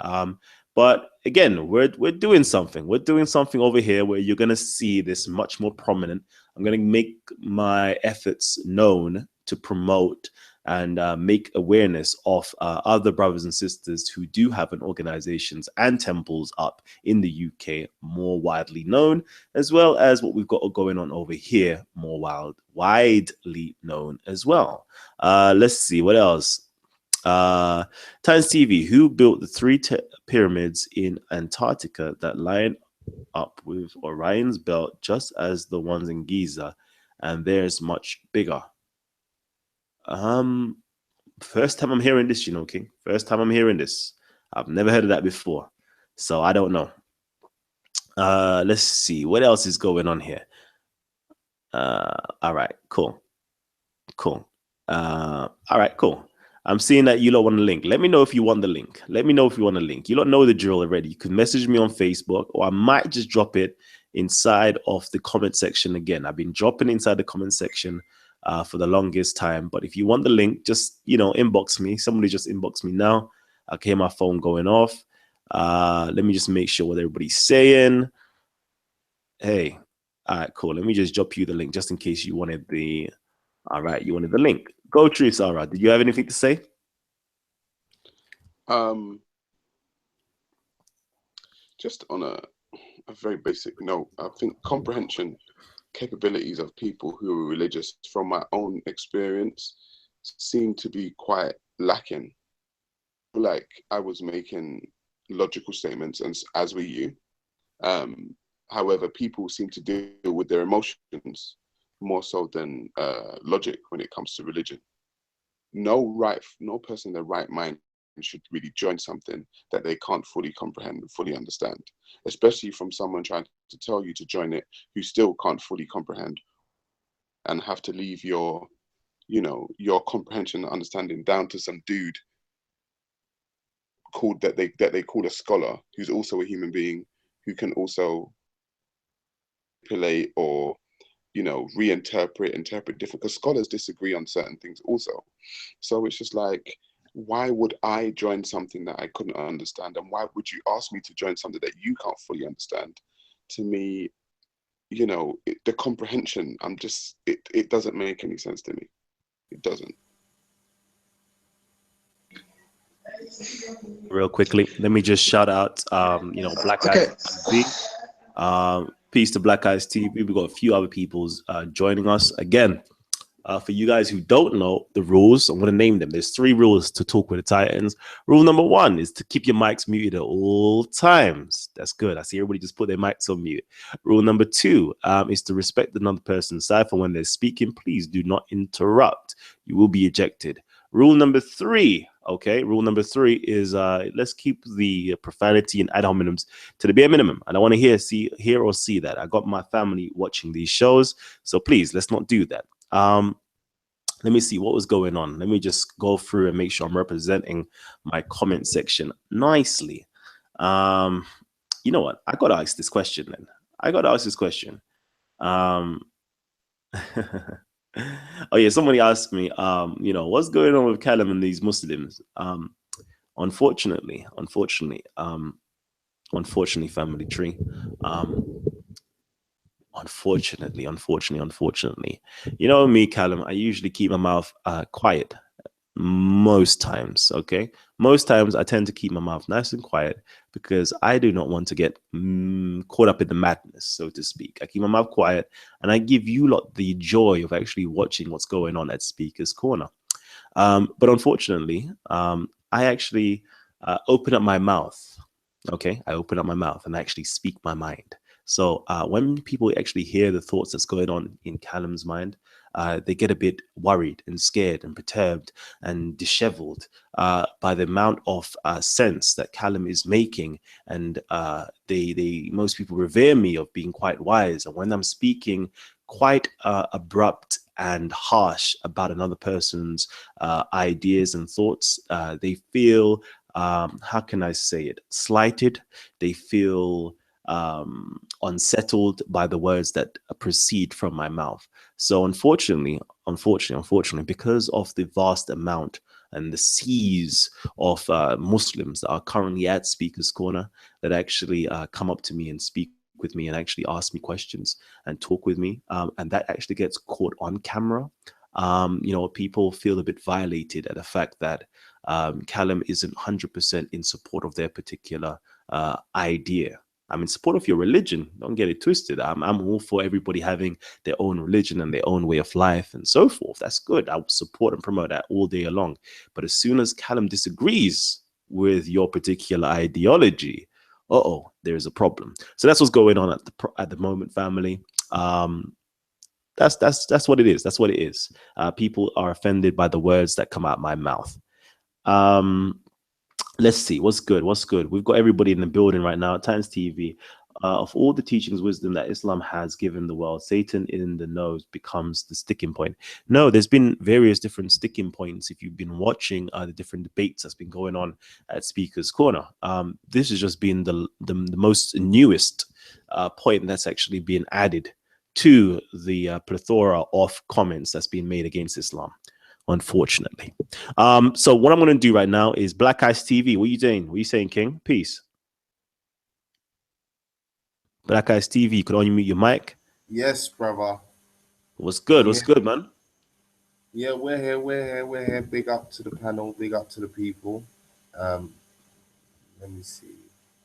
But again, we're doing something. We're doing something over here where you're going to see this much more prominent. I'm going to make my efforts known to promote and make awareness of other brothers and sisters who do have an organizations and temples up in the UK more widely known, as well as what we've got going on over here more widely known as well. Let's see what else. Times TV, who built the three pyramids in Antarctica that line up with Orion's belt, just as the ones in Giza, and theirs much bigger? First time I'm hearing this, King. First time I'm hearing this. I've never heard of that before, so I don't know. Let's see what else is going on here. All right, cool. All right, cool. I'm seeing that you don't want the link. Let me know if you want the link. Let me know if you want a link. You don't know the drill already. You can message me on Facebook, or I might just drop it inside of the comment section again. I've been dropping inside the comment section for the longest time. But if you want the link, just, inbox me. Somebody just inbox me now. I can hear my phone going off. Let me just make sure what everybody's saying. Hey, all right, cool. Let me just drop you the link just in case you wanted the... All right, you wanted the link. Go through, Sarah. Did you have anything to say? Just on a very basic note, I think comprehension capabilities of people who are religious, from my own experience, seem to be quite lacking. Like I was making logical statements, and as were you. However, people seem to deal with their emotions more so than logic when it comes to religion. No person in their right mind should really join something that they can't fully comprehend and fully understand, especially from someone trying to tell you to join it who still can't fully comprehend and have to leave your comprehension and understanding down to some dude called that they call a scholar, who's also a human being, who can also manipulate or interpret different, because scholars disagree on certain things also. So it's just like, why would I join something that I couldn't understand? And why would you ask me to join something that you can't fully understand? to me, you know, the comprehension, it doesn't make any sense to me. It doesn't. Real quickly, let me just shout out, Black Okay. Eyes TV. Peace to Black Eyes TV. We've got a few other people's joining us again. For you guys who don't know the rules, I'm going to name them. There's 3 rules to talk with the Titans. Rule number 1 is to keep your mics muted at all times. That's good. I see everybody just put their mics on mute. Rule number 2 is to respect another person's cipher when they're speaking. Please do not interrupt. You will be ejected. Rule number 3. Rule number 3 is let's keep the profanity and ad hominems to the bare minimum. I don't want to hear or see that. I got my family watching these shows, so please let's not do that. Let me see what was going on. Let me just go through and make sure I'm representing my comment section nicely. You know what? I got to ask this question then. Oh yeah, somebody asked me, what's going on with Kalam and these Muslims? Unfortunately, family tree. Unfortunately, you know me, Kalam, I usually keep my mouth quiet most times. Most times I tend to keep my mouth nice and quiet because I do not want to get caught up in the madness, so to speak. I keep my mouth quiet and I give you lot the joy of actually watching what's going on at Speaker's Corner. But unfortunately, I actually open up my mouth. I open up my mouth and I actually speak my mind. So when people actually hear the thoughts that's going on in Kalam's mind, they get a bit worried and scared and perturbed and disheveled by the amount of sense that Kalam is making. And most people revere me of being quite wise. And when I'm speaking quite abrupt and harsh about another person's ideas and thoughts, they feel, how can I say it, slighted. They feel unsettled by the words that proceed from my mouth. So unfortunately, because of the vast amount and the seas of Muslims that are currently at Speaker's Corner that actually come up to me and speak with me and actually ask me questions and talk with me, and that actually gets caught on camera, people feel a bit violated at the fact that Kalam isn't 100% in support of their particular idea. I'm in support of your religion. Don't get it twisted. I'm all for everybody having their own religion and their own way of life and so forth. That's good. I will support and promote that all day long. But as soon as Kalam disagrees with your particular ideology, there is a problem. So that's what's going on at the moment, family. That's what it is. That's what it is. People are offended by the words that come out my mouth. Let's see what's good. We've got everybody in the building right now. Titans TV. Of all the teachings, wisdom that Islam has given the world, Satan in the nose becomes the sticking point. No, there's been various different sticking points. If you've been watching the different debates that's been going on at Speaker's Corner, this has just been the most newest point that's actually been added to the plethora of comments that's been made against Islam. Unfortunately. So what I'm going to do right now is Black Eyes TV. What are you doing? What are you saying, King? Peace. Black Eyes TV, you could unmute your mic. Yes, brother. What's good? What's good, man? Yeah, we're here. Big up to the panel. Big up to the people. Let me see.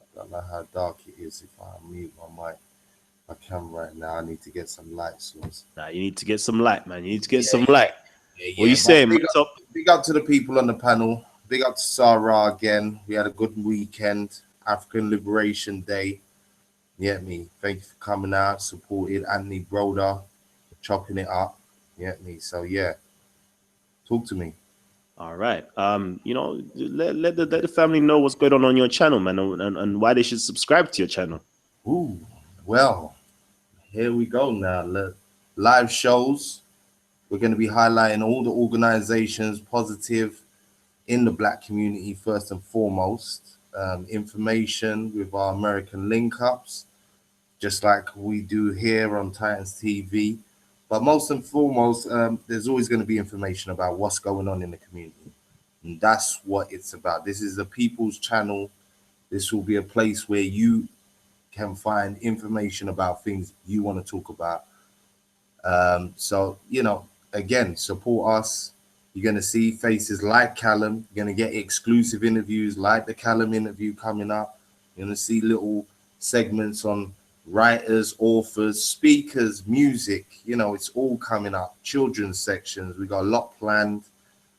I don't know how dark it is if I mute my camera right now. I need to get some light source. Nah, you need to get some light, man. You need to get some light. Yeah. What are you saying, man? Big up to the people on the panel. Big up to Sarah again. We had a good weekend. African Liberation Day. Yeah, me. Thank you for coming out, supported Anthony Broder, chopping it up. Yeah, me. So yeah, talk to me. All right. Let the family know what's going on your channel, man, and why they should subscribe to your channel. Ooh, well, here we go now. Live shows. We're going to be highlighting all the organizations positive in the Black community first and foremost. Information with our American link-ups, just like we do here on Titans TV. But most and foremost, there's always going to be information about what's going on in the community. And that's what it's about. This is the people's channel. This will be a place where you can find information about things you want to talk about. So, you know, again, support us. You're going to see faces like Kalam. You're going to get exclusive interviews like the Kalam interview coming up. You're going to see little segments on writers, authors, speakers, music. You know, it's all coming up. Children's sections. We got a lot planned.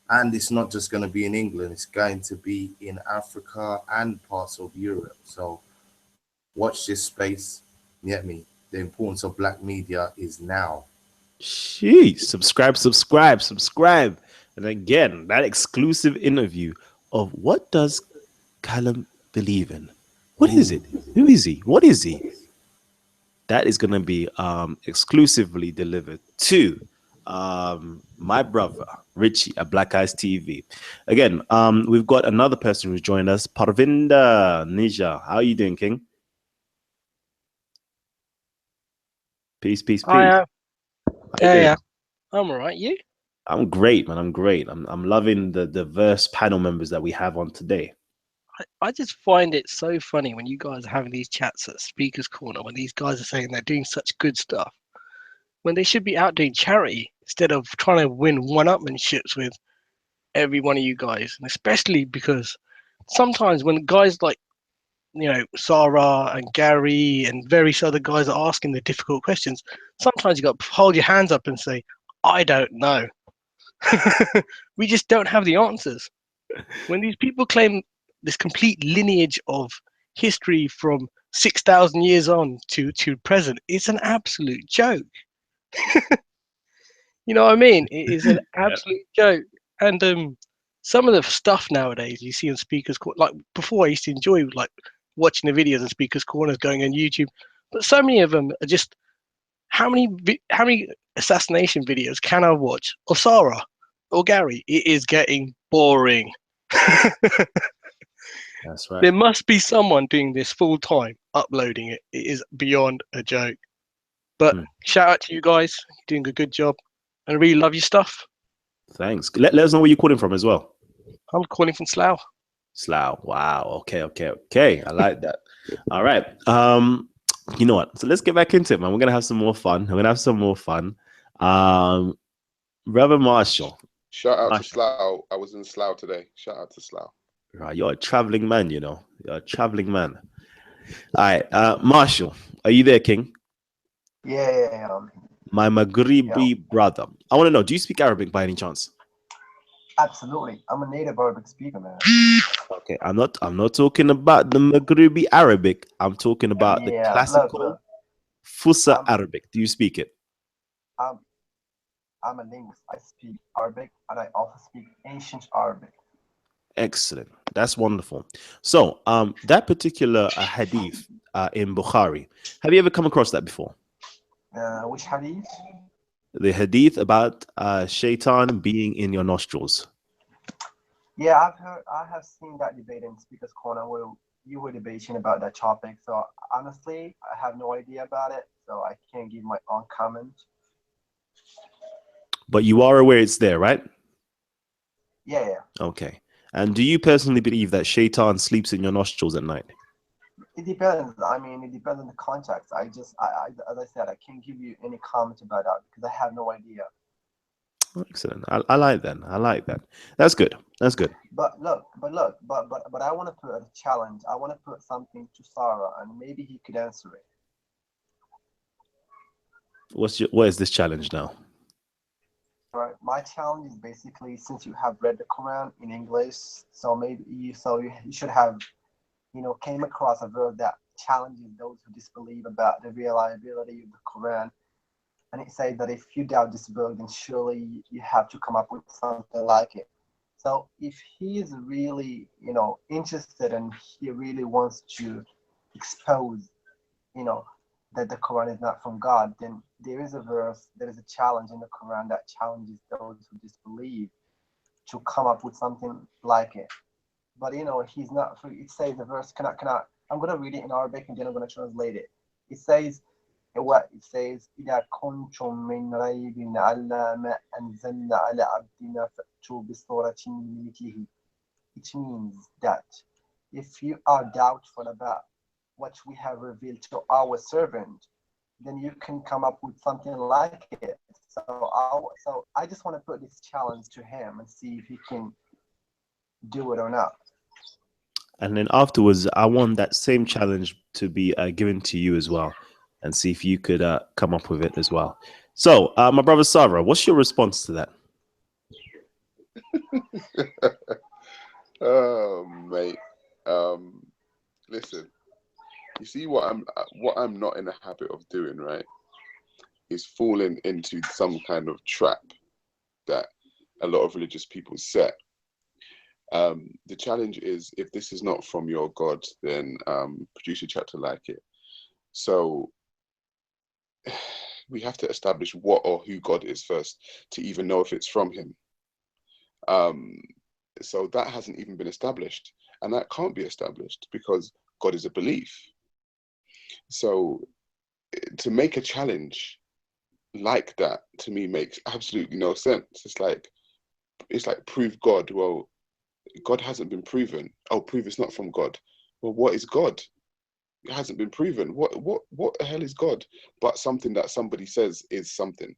And it's not just going to be in England. It's going to be in Africa and parts of Europe. So watch this space. You get me? The importance of black media is now. Sheesh. Subscribe. And again, that exclusive interview of what does Kalam believe in? What is it? Who is he? What is he? That is going to be exclusively delivered to my brother Richie at Black Eyes TV. Again, we've got another person who's joined us, Parvinda Nija. How are you doing, King? Peace. Yeah, I'm all right. You? I'm great, man. I'm great. I'm loving the diverse panel members that we have on today. I just find it so funny when you guys are having these chats at Speaker's Corner, when these guys are saying they're doing such good stuff, when they should be out doing charity instead of trying to win one-upmanships with every one of you guys. And especially because sometimes when guys like, you know, Sarah and Gary and various other guys are asking the difficult questions, sometimes you got to hold your hands up and say, I don't know. We just don't have the answers. When these people claim this complete lineage of history from 6,000 years on to present, it's an absolute joke. You know what I mean? It is an absolute joke. And some of the stuff nowadays you see on Speaker's Corner, like before I used to enjoy like watching the videos on Speaker's Corners going on YouTube, but so many of them are just how many assassination videos can I watch of Sarah or Gary? It is getting boring. That's right. There must be someone doing this full time, uploading it. It is beyond a joke. But shout out to you guys. You're doing a good job. And I really love your stuff. Thanks. Let us know where you're calling from as well. I'm calling from Slough. Slough. Wow. Okay. I like that. All right. You know what? So let's get back into it, man. We're gonna have some more fun. Brother Marshall. Shout out to Slough. I was in Slough today. Shout out to Slough. Right, you're a traveling man, you know. You're a traveling man. All right, Marshall, are you there, King? Yeah. My Maghribi brother. I want to know, do you speak Arabic by any chance? Absolutely. I'm a native Arabic speaker, man. Okay, I'm not talking about the Maghribi Arabic. I'm talking about the classical Fusa Arabic. Do you speak it? I'm a linguist. I speak Arabic and I also speak ancient Arabic. Excellent. That's wonderful. So, that particular hadith in Bukhari, have you ever come across that before? Which hadith? The hadith about shaitan being in your nostrils. Yeah, I have seen that debate in Speaker's Corner where you were debating about that topic. So honestly, I have no idea about it, so I can't give my own comment. But you are aware it's there, right? Yeah. Okay. And do you personally believe that shaitan sleeps in your nostrils at night? It depends. I mean, it depends on the context. I as I said, I can't give you any comment about that because I have no idea. Excellent. I like that. I like that. That's good. But I want to put a challenge. I want to put something to Sarah, and maybe he could answer it. What is this challenge now? Right. My challenge is basically, since you have read the Quran in English, so maybe you should have, came across a verse that challenges those who disbelieve about the reliability of the Quran. And it says that if you doubt this book, then surely you have to come up with something like it. So if he is really, interested and he really wants to expose, that the Quran is not from God, then there is a verse, there is a challenge in the Quran that challenges those who disbelieve to come up with something like it. But he's not free. It says the verse cannot. I'm gonna read it in Arabic and then I'm gonna translate it. It says, إذا كنتم من ريب على ما أنزلنا على عبدنا فأتوا بصورة مثله. It means that if you are doubtful about what we have revealed to our servant, then you can come up with something like it. So I just want to put this challenge to him and see if he can do it or not. And then afterwards, I want that same challenge to be given to you as well, and see if you could come up with it as well. So, my brother Sarah, what's your response to that? Oh, mate. Listen, you see what I'm not in the habit of doing, right? Is falling into some kind of trap that a lot of religious people set. The challenge is, if this is not from your God, then produce a chapter like it. So we have to establish what or who God is first to even know if it's from him. So that hasn't even been established, and that can't be established because God is a belief. So to make a challenge like that, to me, makes absolutely no sense. It's like prove God. Well, God hasn't been proven. Oh, prove it's not from God. Well, what is God? It hasn't been proven. What the hell is God? But something that somebody says is something.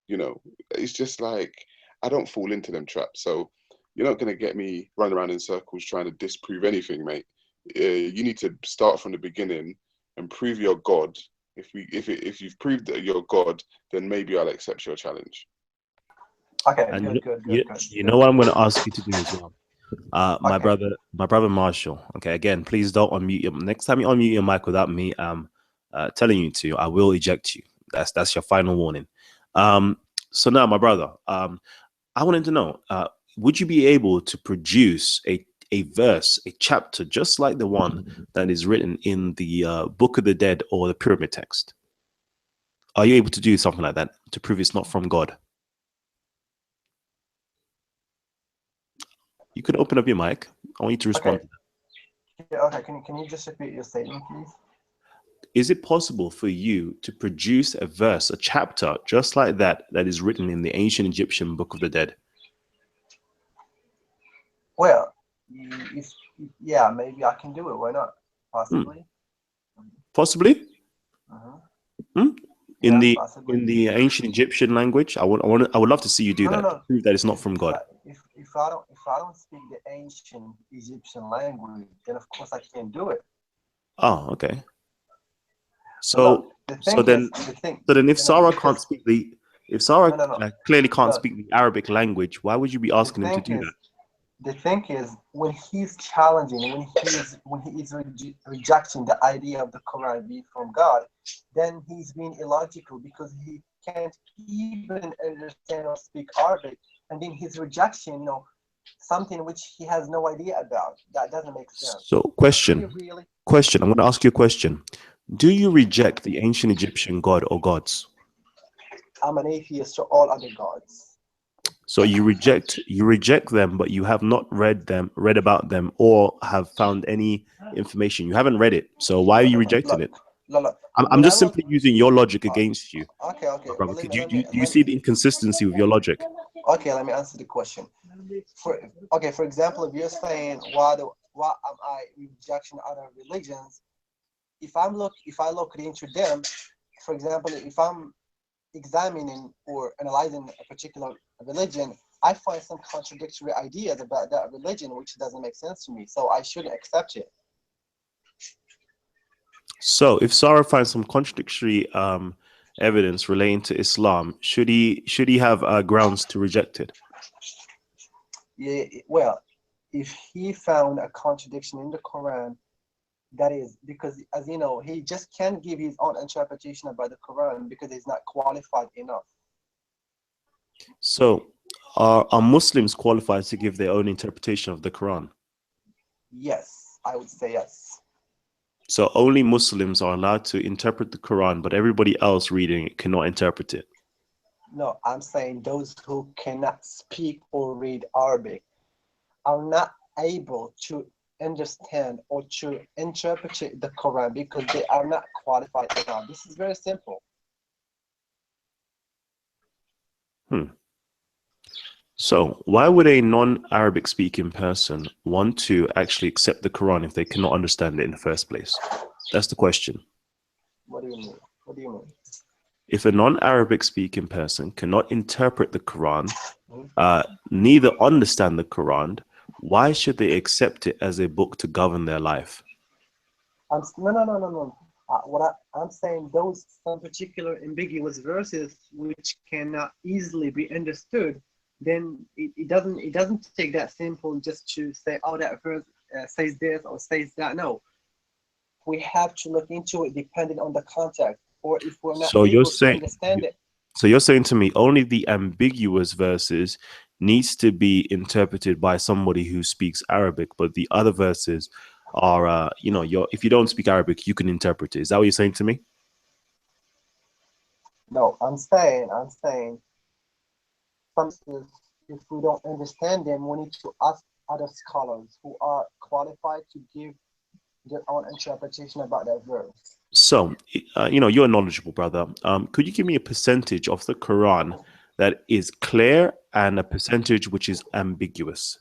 You know, it's just like, I don't fall into them traps. So you're not gonna get me running around in circles trying to disprove anything, mate. You need to start from the beginning and prove your God. If you've proved that you're God, then maybe I'll accept your challenge. Okay, And good. you know what I'm going to ask you to do as well. My Okay. brother Marshall. Okay, again, please don't unmute your. Next time you unmute your mic without me telling you to, I will eject you. That's your final warning. So now, my brother, I wanted to know, would you be able to produce a verse, a chapter, just like the one that is written in the Book of the Dead or the Pyramid Text? Are you able to do something like that to prove it's not from God? You can open up your mic. I want you to respond. Okay. Yeah, okay. Can you just repeat your statement, please? Is it possible for you to produce a verse, a chapter, just like that is written in the ancient Egyptian Book of the Dead? Well, yeah, maybe I can do it. Why not? Possibly. Possibly. Uh-huh. In Yeah, the possibly. in the ancient Egyptian language, I would love to see you do that. No. To prove that it's not from God. If I don't speak the ancient Egyptian language, then of course I can't do it. Oh, okay. Look, So then if Sarah can't speak if Sarah clearly can't speak the Arabic language, why would you be asking him to do that? The thing is, when he's challenging, when he is rejecting the idea of the Quran being from God, then he's being illogical because he can't even understand or speak Arabic, and then his rejection, something which he has no idea about. That doesn't make sense. So question. I'm going to ask you a question. Do you reject the ancient Egyptian god or gods? I'm an atheist to all other gods. So you reject them, but you have not read about them, or have found any information. You haven't read it. So why are you rejecting it? I'm just simply using your logic against you. Okay. Brother, do you see the inconsistency with your logic? Okay, let me answer the question. For example, if you're saying why am I rejecting other religions? If I look into them, for example, if I'm examining or analyzing a particular religion, I find some contradictory ideas about that religion which doesn't make sense to me, so I shouldn't accept it. So if Sarah finds some contradictory evidence relating to Islam, should he have grounds to reject it? Yeah, well, if he found a contradiction in the Quran, that is because, as you know, he just can't give his own interpretation about the Quran because he's not qualified enough. So are Muslims qualified to give their own interpretation of the Quran? Yes, I would say yes. So only Muslims are allowed to interpret the Quran, but everybody else reading it cannot interpret it. No, I'm saying those who cannot speak or read Arabic are not able to understand or to interpret the Quran because they are not qualified enough. This is very simple. So why would a non-Arabic speaking person want to actually accept the Quran if they cannot understand it in the first place? That's the question. What do you mean? What do you mean? If a non-Arabic speaking person cannot interpret the Quran, Mhm. neither understand the Quran, why should they accept it as a book to govern their life? No. I'm saying those some particular ambiguous verses which cannot easily be understood, then it doesn't take that simple just to say, oh, that verse says this or says that. No, we have to look into it depending on the context, or if we're not So you're able to saying, understand it. so you're saying to me only the ambiguous verses needs to be interpreted by somebody who speaks Arabic, but the other verses are, if you don't speak Arabic, you can interpret it. Is that what you're saying to me? No, I'm saying sometimes if we don't understand them, we need to ask other scholars who are qualified to give their own interpretation about that verse. So, you're a knowledgeable brother. Could you give me a percentage of the Quran that is clear and a percentage which is ambiguous?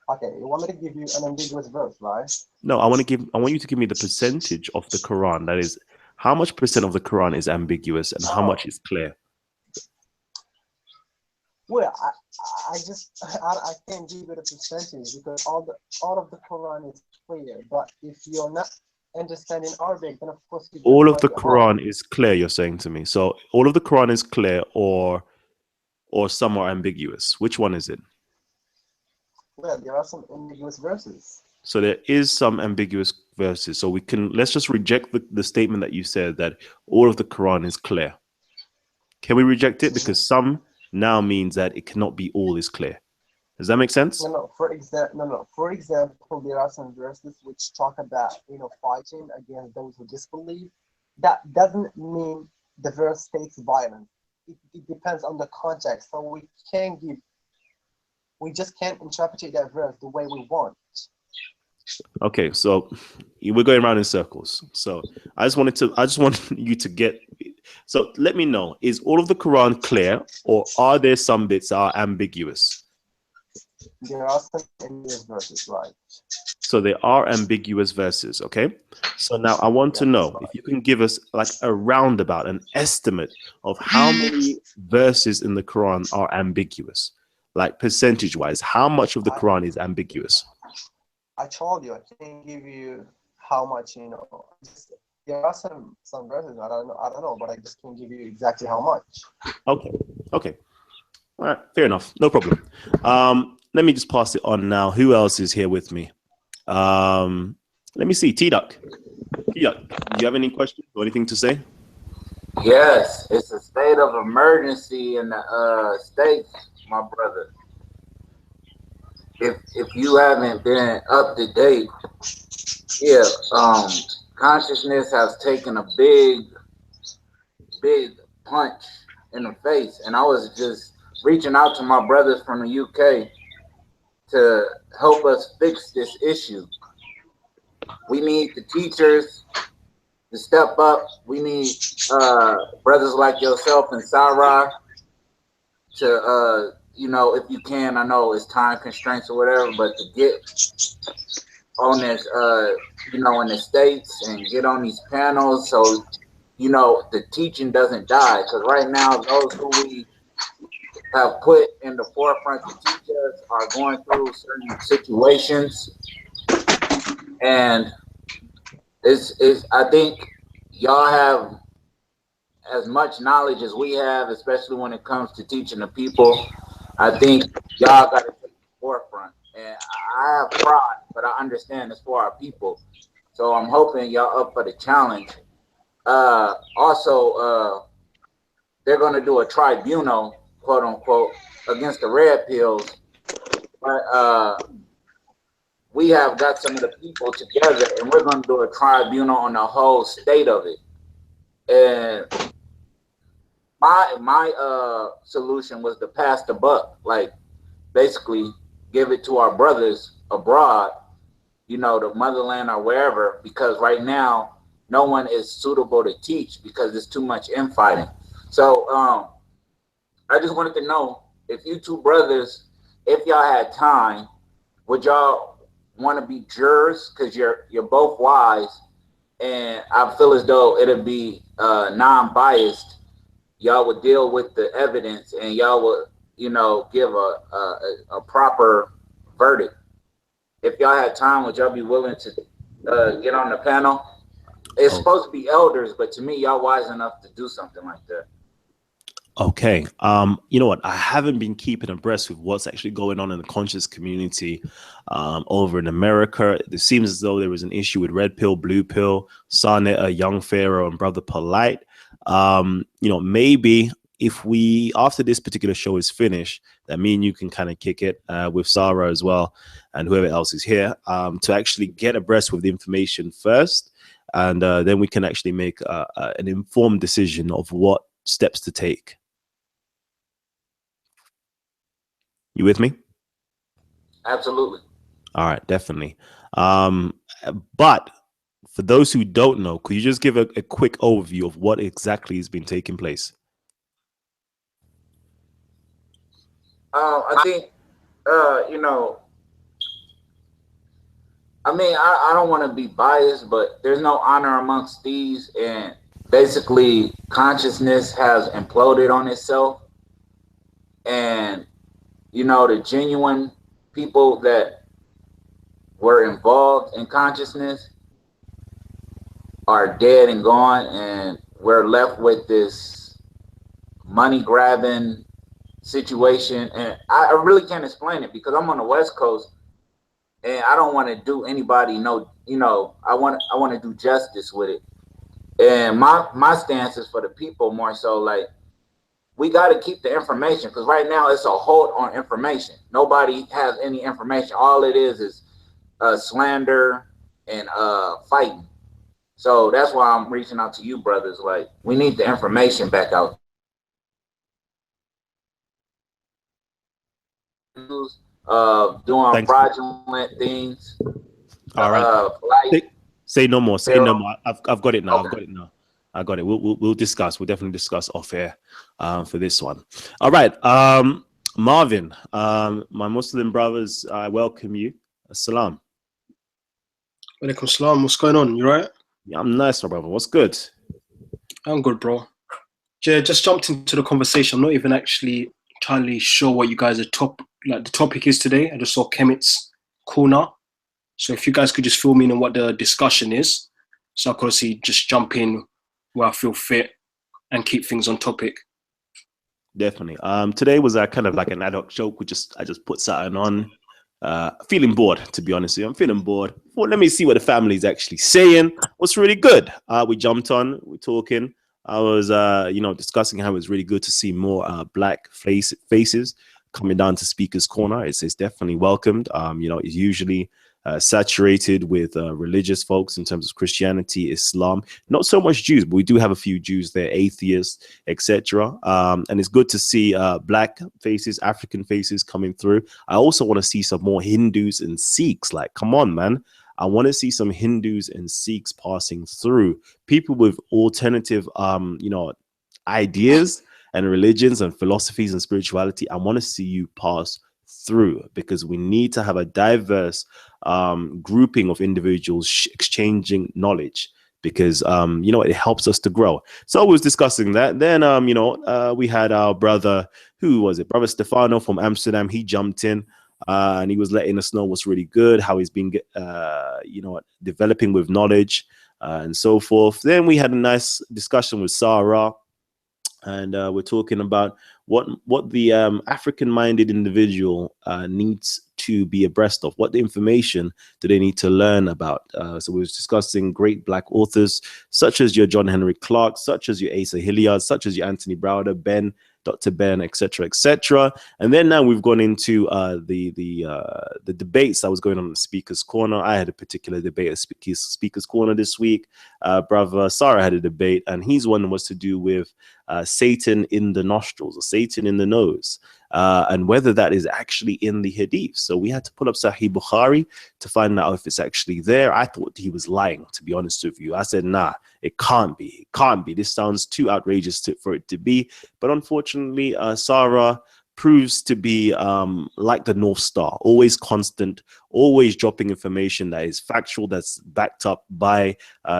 Okay, you want me to give you an ambiguous verse, right? No, I want you to give me the percentage of the Quran that is, how much percent of the Quran is ambiguous and how much is clear? Well, I can't give it a percentage because all of the Quran is clear. But if you're not understanding Arabic, then of course you All just of find the it hard. Quran is clear, you're saying to me. So all of the Quran is clear, or some are ambiguous. Which one is it? Well, there are some ambiguous verses. So there is some ambiguous verses. So let's just reject the statement that you said that all of the Quran is clear. Can we reject it? Because some now means that it cannot be all is clear. Does that make sense? No. For example, there are some verses which talk about fighting against those who disbelieve. That doesn't mean the verse states violence. It depends on the context. So we just can't interpret that verse the way we want. Okay, so we're going around in circles. So I just want you to get. So let me know: is all of the Quran clear, or are there some bits that are ambiguous? There are some ambiguous verses, right? So there are ambiguous verses. Okay. So now I want to know if you can give us like a roundabout, an estimate of how many verses in the Quran are ambiguous, like percentage-wise. How much of the Quran is ambiguous? I told you I can't give you how much. There are some verses I don't know, but I just can't give you exactly how much. Okay. All right, fair enough. No problem. Let me just pass it on now. Who else is here with me? Let me see. T-Duck. T-Duck, do you have any questions or anything to say? Yes, it's a state of emergency in the states, my brother. If you haven't been up to date, yeah, consciousness has taken a big punch in the face, and I was just reaching out to my brothers from the UK to help us fix this issue. We need the teachers to step up. We need brothers like yourself and Sarah to if you can, I know it's time constraints or whatever, but to get on this in the States and get on these panels so the teaching doesn't die. Because right now those who we have put in the forefront to teach us are going through certain situations, and it's I think y'all have as much knowledge as we have, especially when it comes to teaching the people. I think y'all got to take the forefront. And I have pride, but I understand it's for our people. So I'm hoping y'all up for the challenge. Also, they're going to do a tribunal, quote unquote, against the red pills. But we have got some of the people together, and we're going to do a tribunal on the whole state of it. And my solution was to pass the buck, like basically give it to our brothers abroad, the motherland or wherever, because right now no one is suitable to teach because there's too much infighting. So I just wanted to know if you two brothers, if y'all had time, would y'all want to be jurors? Because you're both wise, and I feel as though it'd be non-biased. Y'all would deal with the evidence, and y'all would, you know, give a proper verdict. If y'all had time, would y'all be willing to get on the panel? It's supposed to be elders, but to me, y'all wise enough to do something like that. Okay. You know what? I haven't been keeping abreast with what's actually going on in the conscious community over in America. It seems as though there was an issue with Red Pill, Blue Pill, Sarnetta, Young Pharaoh, and Brother Polite. You know, maybe if we, after this particular show is finished, that me and you can kind of kick it with Sarah as well, and whoever else is here, to actually get abreast with the information first. And then we can actually make an informed decision of what steps to take. You with me? Absolutely. All right, definitely. But for those who don't know, could you just give a quick overview of what exactly has been taking place? I think, you know, I mean, I don't want to be biased, but there's no honor amongst thieves, and basically consciousness has imploded on itself. And, you know, the genuine people that were involved in consciousness are dead and gone, and we're left with this money grabbing situation. And I really can't explain it because I'm on the West Coast, and I don't want to do anybody no, you know, I want to do justice with it. And my stance is for the people more so, like, we got to keep the information, because right now it's a hold on information. Nobody has any information. All it is slander and fighting. So that's why I'm reaching out to you brothers. Like, we need the information back out. Doing Thanks. fraudulent things. All right. Like, say no more. Say no more. I've got it now. Okay. I've got it now. I got it. We'll discuss. We'll definitely discuss off air for this one. All right. Marvin, my Muslim brothers, I welcome you. Assalam. Walaikum salam. What's going on? You right? Yeah, I'm nice, my brother. What's good? I'm good, bro. Yeah, just jumped into the conversation. I'm not even actually entirely sure what you guys are the topic is today. I just saw Kemet'S Corner. So if you guys could just fill me in on what the discussion is, so I could see just jump in where I feel fit and keep things on topic. Definitely. Today was kind of like an ad hoc joke. I just put something on. Feeling bored, to be honest with you. I'm feeling bored. Well, let me see what the family's actually saying. What's really good? We jumped on. We're talking. I was, discussing how it's really good to see more black faces coming down to Speaker's Corner. It's definitely welcomed. It's usually saturated with religious folks in terms of Christianity, Islam, not so much Jews, but we do have a few Jews there, atheists, etc. And it's good to see black faces, African faces coming through. I also want to see some more Hindus and Sikhs. Like, come on, man. I want to see some Hindus and Sikhs passing through. People with alternative, ideas and religions and philosophies and spirituality. I want to see you pass through, because we need to have a diverse grouping of individuals exchanging knowledge, because it helps us to grow. So I was discussing that. Then we had our brother, who was it, brother Stefano from Amsterdam. He jumped in and he was letting us know what's really good, how he's been developing with knowledge and so forth. Then we had a nice discussion with Sarah, and we're talking about what the African-minded individual needs to be abreast of. What the information do they need to learn about? So we was discussing great black authors, such as your John Henry Clark, such as your Asa Hilliard, such as your Anthony Browder, Dr. Ben, etc., etc. And then now we've gone into the debates that was going on in the Speaker's Corner. I had a particular debate at Speaker's Corner this week. Brother Sarah had a debate, and his one was to do with Satan in the nostrils, or Satan in the nose. and whether that is actually in the hadith. So we had to pull up Sahih Bukhari to find out if it's actually there. I thought he was lying, to be honest with you. I said, nah, it can't be. It can't be. This sounds too outrageous for it to be. But unfortunately, Sarah proves to be like the North Star, always constant, always dropping information that is factual, that's backed up by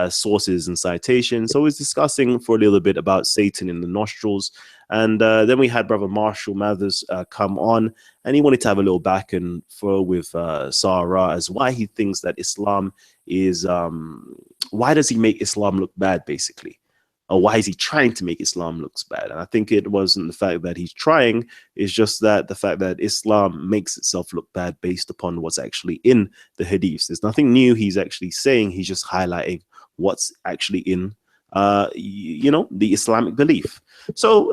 sources and citations. Always discussing for a little bit about Satan in the nostrils. And then we had Brother Marshall Mathers come on, and he wanted to have a little back and forth with Sarah as why he thinks that Islam is, why does he make Islam look bad, basically? Or why is he trying to make Islam look bad? And I think it wasn't the fact that he's trying, it's just that the fact that Islam makes itself look bad based upon what's actually in the hadiths. There's nothing new he's actually saying, he's just highlighting what's actually in the Islamic belief. So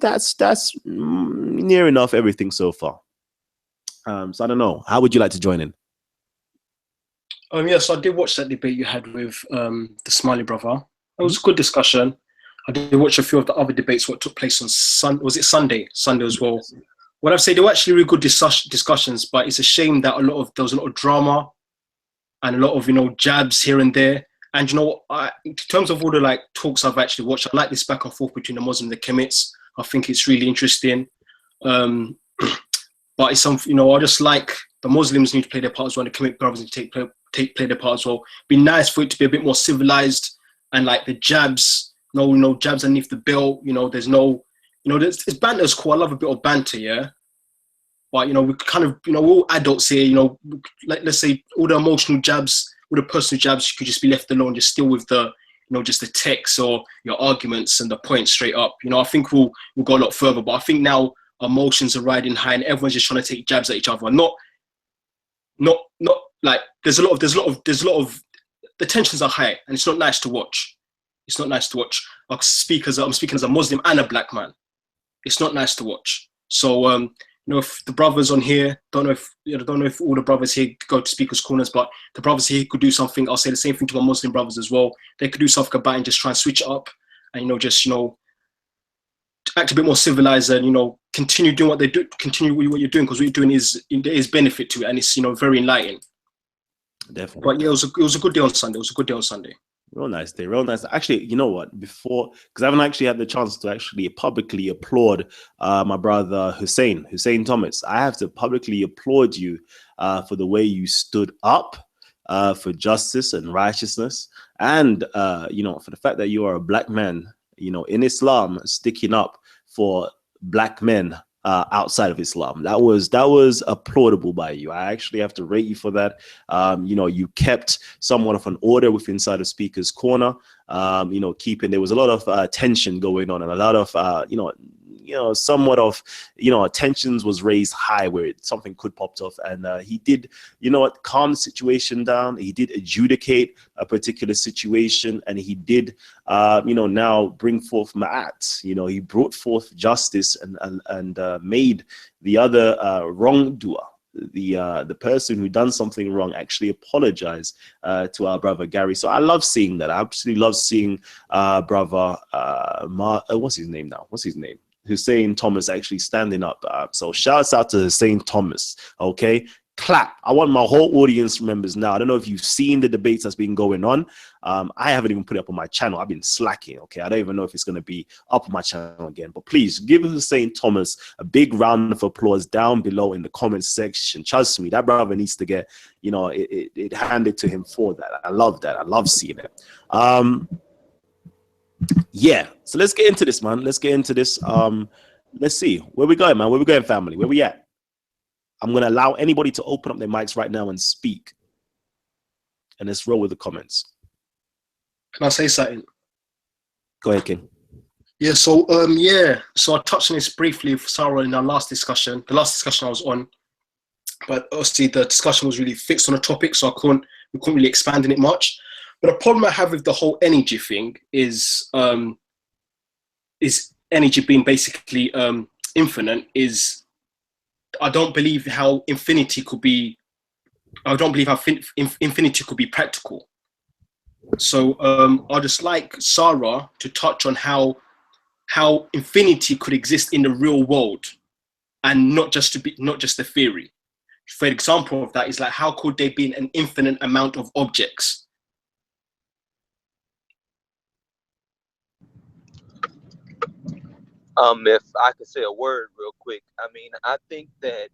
that's near enough everything so far. So I don't know, how would you like to join in? Yes, I did watch that debate you had with the Smiley brother. It was a good discussion. I did watch a few of the other debates what took place on Sunday as well. What I've said, they were actually really good discussions, but it's a shame that there was a lot of drama and a lot of jabs here and there. And in terms of all the talks I've actually watched, I like this back and forth between the Muslims and the Kemets. I think it's really interesting. But it's something, I just like the Muslims need to play their part as well, and the Kemet brothers need to play their part as well. Be nice for it to be a bit more civilized, and the jabs, jabs underneath the belt. There's no, there's banter's cool. I love a bit of banter, yeah. But we kind of, we're all adults here. Let's say all the emotional jabs, all the personal jabs, you could just be left alone, just still with the, just the text or your arguments and the points straight up. I think we'll go a lot further. But I think now emotions are riding high, and everyone's just trying to take jabs at each other. Not there's a lot of the tensions are high, and it's not nice to watch. It's not nice to watch. I'm speaking as a Muslim and a black man. It's not nice to watch. So if the brothers on here, don't know if all the brothers here go to speakers' corners, but the brothers here could do something. I'll say the same thing to my Muslim brothers as well. They could do something about it and just try and switch it up, and act a bit more civilized, and continue doing what they do. Continue what you're doing, because what you're doing there is benefit to it, and it's very enlightening. Definitely. But yeah, it was a good day on Sunday. Real nice day, real nice. Actually, you know what? Before, because I haven't actually had the chance to actually publicly applaud my brother Hussein Thomas. I have to publicly applaud you for the way you stood up for justice and righteousness, and for the fact that you are a black man, in Islam, sticking up for black men outside of Islam. That was applaudable by you. I actually have to rate you for that. You kept somewhat of an order with inside of Speaker's Corner. There was a lot of tension going on, and a lot of somewhat of tensions was raised high where something could pop off, and he did calm the situation down. He did adjudicate a particular situation, and he did now bring forth ma'at. He brought forth justice and made the other wrongdoer, the person who done something wrong, actually apologize to our brother Gary. So I love seeing that. I absolutely love seeing brother what's his name? Hussein Thomas actually standing up. So shouts out to Hussein Thomas. Okay, clap. I want my whole audience members now. I don't know if you've seen the debates that's been going on. I haven't even put it up on my channel. I've been slacking. Okay, I don't even know if it's going to be up on my channel again. But please give Hussein Thomas a big round of applause down below in the comment section. Trust me, that brother needs to get it handed to him for that. I love that. I love seeing it. Yeah, so let's get into this, man. Let's get into this. Let's see where we going, man. Where we going, family? Where we at? I'm gonna allow anybody to open up their mics right now and speak, and let's roll with the comments. Can I say something? Go ahead, King. Yeah. So so I touched on this briefly with Sarah in our last discussion. The last discussion I was on, but obviously the discussion was really fixed on a topic, so we couldn't really expand on it much. But the problem I have with the whole energy thing is energy being basically infinite. I don't believe how infinity could be. I don't believe how infinity could be practical. So I just like Sarah to touch on how infinity could exist in the real world. and not just the theory. For example of that is like, how could there be an infinite amount of objects? If I could say a word real quick, I mean, I think that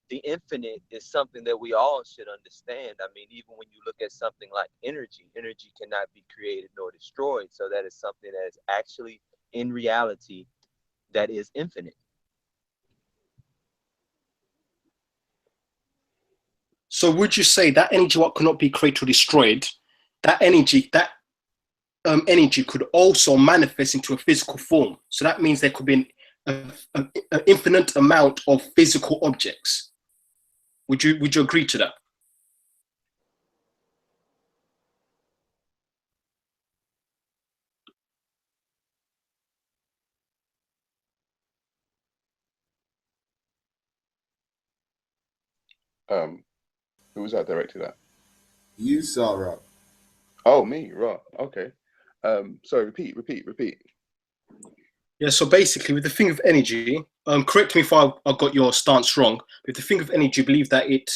the infinite is something that we all should understand. I mean, even when you look at something like energy, energy cannot be created nor destroyed. So that is something that is actually, in reality, that is infinite. So would you say that energy, what cannot be created or destroyed, that energy could also manifest into a physical form? So that means there could be an infinite amount of physical objects. Would you agree to that? Who was that directed at? You, Sarah. Oh, me, right. Okay. Sorry, repeat. Yeah, so basically with the thing of energy, correct me if I got your stance wrong, but the thing of energy, believe that it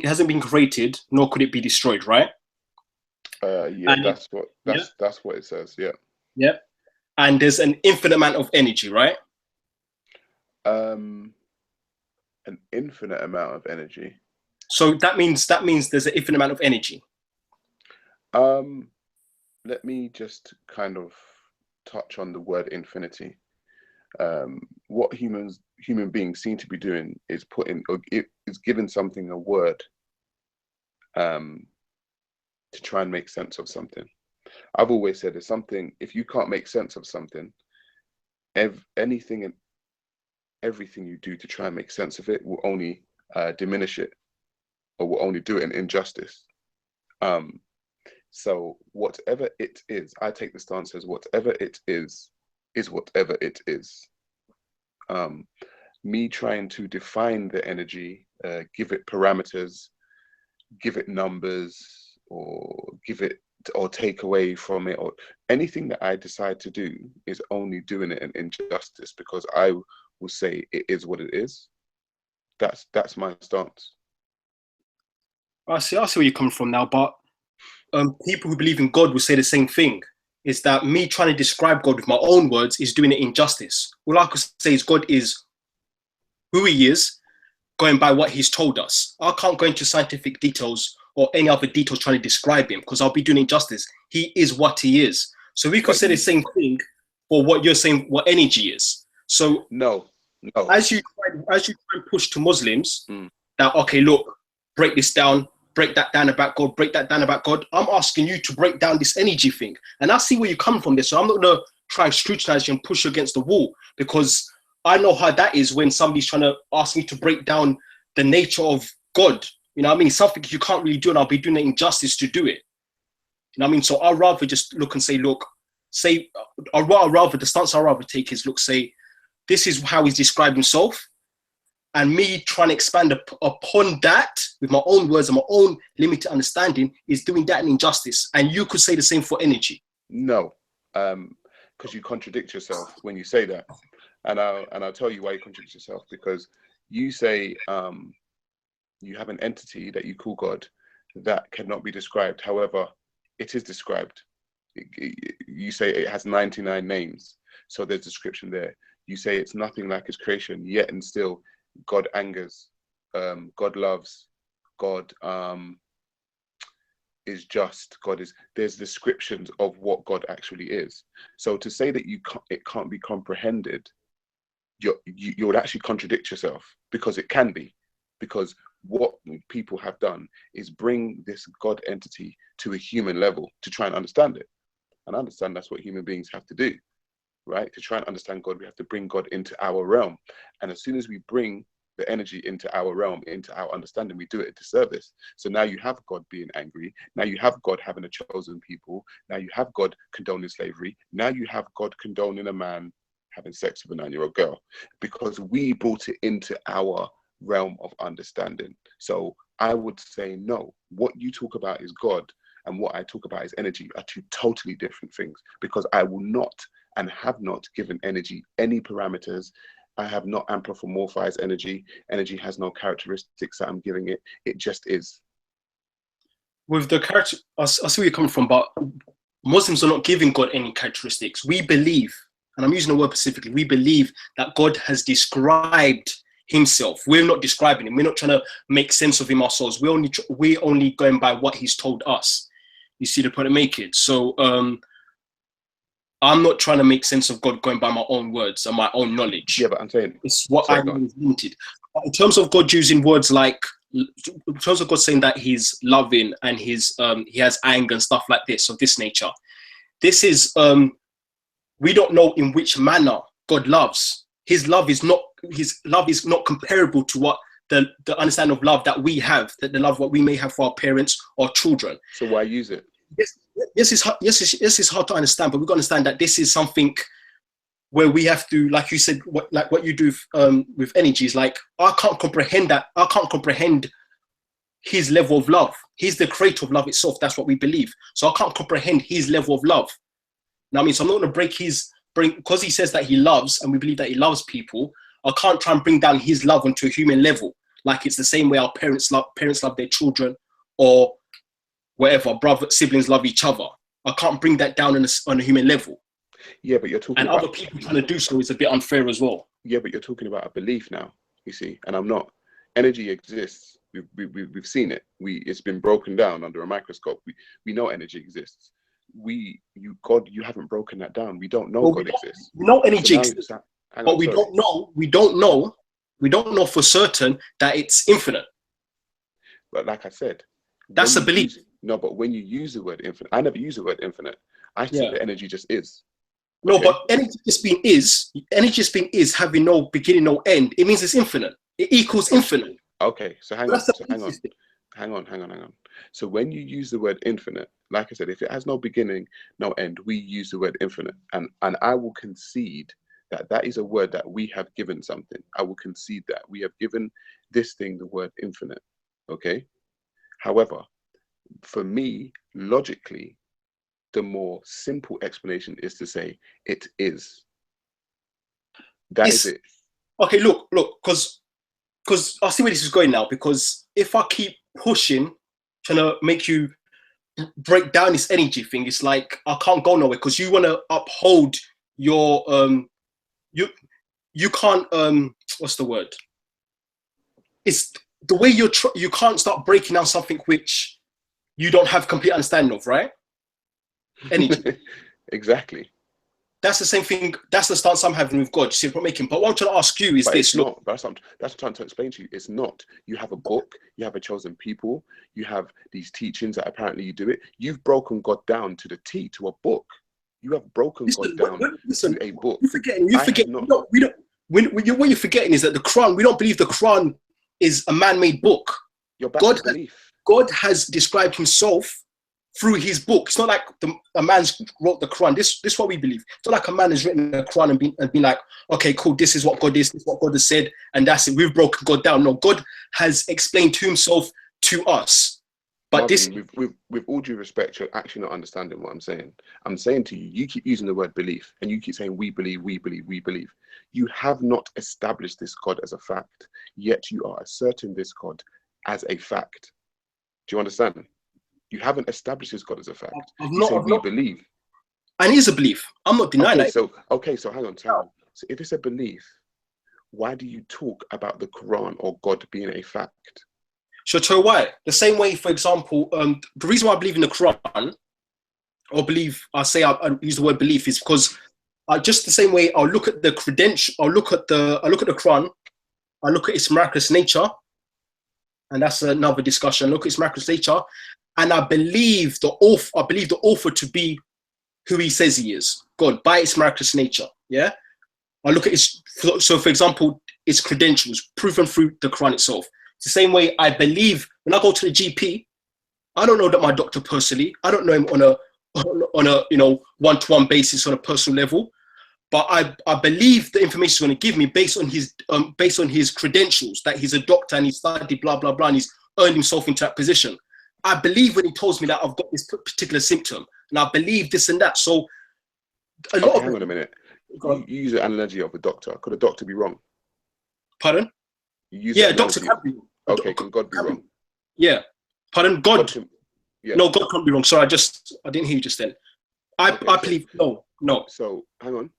hasn't been created, nor could it be destroyed, right? Yeah, that's what it says. Yeah. Yeah. And there's an infinite amount of energy, right? An infinite amount of energy. So that means there's an infinite amount of energy. Let me just kind of touch on the word infinity. What human beings seem to be doing is giving something a word to try and make sense of something. I've always said there's something, if you can't make sense of something, anything and everything you do to try and make sense of it will only diminish it, or will only do it an injustice. So whatever it is, I take the stance as whatever it is whatever it is. Me trying to define the energy, give it parameters, give it numbers, or take away from it, or anything that I decide to do is only doing it an injustice, because I will say it is what it is. That's my stance. I see where you're coming from now, but people who believe in God will say the same thing. Is that me trying to describe God with my own words is doing it injustice. All I could say is God is who he is, going by what he's told us. I can't go into scientific details or any other details trying to describe him, because I'll be doing injustice. He is what he is. So we could say the same thing for what you're saying, what energy is. So no. As you try and push to Muslims that, okay, look, break this down, break that down about God, break that down about God. I'm asking you to break down this energy thing. And I see where you come from there. So I'm not going to try and scrutinize you and push you against the wall, because I know how that is when somebody's trying to ask me to break down the nature of God. You know what I mean? Something you can't really do, and I'll be doing the injustice to do it. You know what I mean? So I'd rather just look and say, look, the stance I'd rather take is, look, say, this is how he's described himself. And me trying to expand upon that with my own words and my own limited understanding is doing that an injustice. And you could say the same for energy. No, because you contradict yourself when you say that. And I'll tell you why you contradict yourself. Because you say you have an entity that you call God that cannot be described. However, it is described. You say it has 99 names. So there's description there. You say it's nothing like his creation, yet and still God angers, God loves, God is just, there's descriptions of what God actually is. So to say that it can't be comprehended, you would actually contradict yourself, because it can be. Because what people have done is bring this God entity to a human level to try and understand it. And I understand that's what human beings have to do. Right? To try and understand God, we have to bring God into our realm. And as soon as we bring the energy into our realm, into our understanding, we do it a disservice. So now you have God being angry. Now you have God having a chosen people. Now you have God condoning slavery. Now you have God condoning a man having sex with a 9-year-old girl, because we brought it into our realm of understanding. So I would say, no, what you talk about is God, and what I talk about is energy are two totally different things, because I will not and have not given energy any parameters, I have not anthropomorphized energy. Energy has no characteristics that I'm giving it. It just is. With the character, I see where you're coming from, but Muslims are not giving God any characteristics. We believe, and I'm using the word specifically, we believe that God has described himself. We're not describing him. We're not trying to make sense of him ourselves. We're only going by what he's told us. You see the point I'm making? So I'm not trying to make sense of God going by my own words and my own knowledge. Yeah, but I'm saying it's what I know is limited. In terms of God using words like, in terms of God saying that he's loving and he's he has anger and stuff like this of this nature, this is we don't know in which manner God loves. His love is not comparable to what the understanding of love that we have, that the love what we may have for our parents or children. So why use it? Yes, it's hard to understand, but we've got to understand that this is something where we have to, like you said, what you do with energy is like, I can't comprehend that. I can't comprehend his level of love. He's the creator of love itself. That's what we believe. So I can't comprehend his level of love. Now, I mean, so I'm not going to because he says that he loves, and we believe that he loves people. I can't try and bring down his love onto a human level. Like it's the same way our parents love their children, or whatever, siblings love each other. I can't bring that down on a human level. Yeah, but you're talking and about... other people trying to do so is a bit unfair as well. Yeah, but you're talking about a belief now, you see, and I'm not. Energy exists. We've seen it. It's been broken down under a microscope. We know energy exists. God, you haven't broken that down. We don't know God exists. We know energy exists, but we don't know for certain that it's infinite. But like I said, that's a belief. But when you use the word infinite, I never use the word infinite. I think the energy just is. No, okay. But energy just being is having no beginning, no end. It means it's infinite. It equals infinite. Okay, so hang on. So when you use the word infinite, like I said, if it has no beginning, no end, we use the word infinite. And I will concede that is a word that we have given something. I will concede that. We have given this thing the word infinite. Okay? However, for me, logically, the more simple explanation is to say it is. That is it. Okay, look, because I see where this is going now. Because if I keep pushing, trying to make you break down this energy thing, it's like I can't go nowhere because you want to uphold your you can't what's the word? It's the way you can't start breaking down something which you don't have complete understanding of, right? Energy. Exactly. That's the same thing. That's the stance I'm having with God. See what I'm making. But what I'm trying to ask you is this. Look, that's what I'm trying to explain to you. It's not. You have a book. You have a chosen people. You have these teachings that apparently you do it. You've broken God down to the T, to a book. You have broken God down to a book. You're forgetting. What you're forgetting is that the Quran. We don't believe the Quran is a man-made book. God has described himself through his book. It's not like a man's wrote the Quran. This is what we believe. It's not like a man has written the Quran and been like, okay, cool, this is what God is, this is what God has said, and that's it. We've broken God down. No, God has explained to himself to us. But Marvin, with all due respect, you're actually not understanding what I'm saying. I'm saying to you, you keep using the word belief, and you keep saying we believe, we believe, we believe. You have not established this God as a fact, yet you are asserting this God as a fact. Do you understand? You haven't established this God as a fact. You say we believe. And it is a belief. I'm not denying that. So hang on. So if it's a belief, why do you talk about the Quran or God being a fact? Sure, tell you why. The same way, for example, the reason why I believe in the Quran, or believe, I use the word belief, is because just the same way I'll look at the credential, I'll look at the Quran, I look at its miraculous nature, and that's another discussion. I look at its miraculous nature, and I believe the author to be who he says he is, God, by its miraculous nature. Yeah, I look at so for example, its credentials proven through the Quran itself. It's the same way I believe when I go to the GP, I don't know that my doctor personally. I don't know him on a one-to-one basis on a personal level, but I believe the information he's going to give me based on his credentials, that he's a doctor and he studied blah blah blah and he's earned himself into that position. I believe when he tells me that I've got this particular symptom, and I believe this and that. So hang on a minute. You use an analogy of a doctor. Could a doctor be wrong? Pardon? You use Yeah, an a doctor analogy- can be wrong. Okay, can God be wrong? Yeah. Pardon? God. Yeah. No, God can't be wrong. Sorry, I didn't hear you just then. I believe no. So hang on.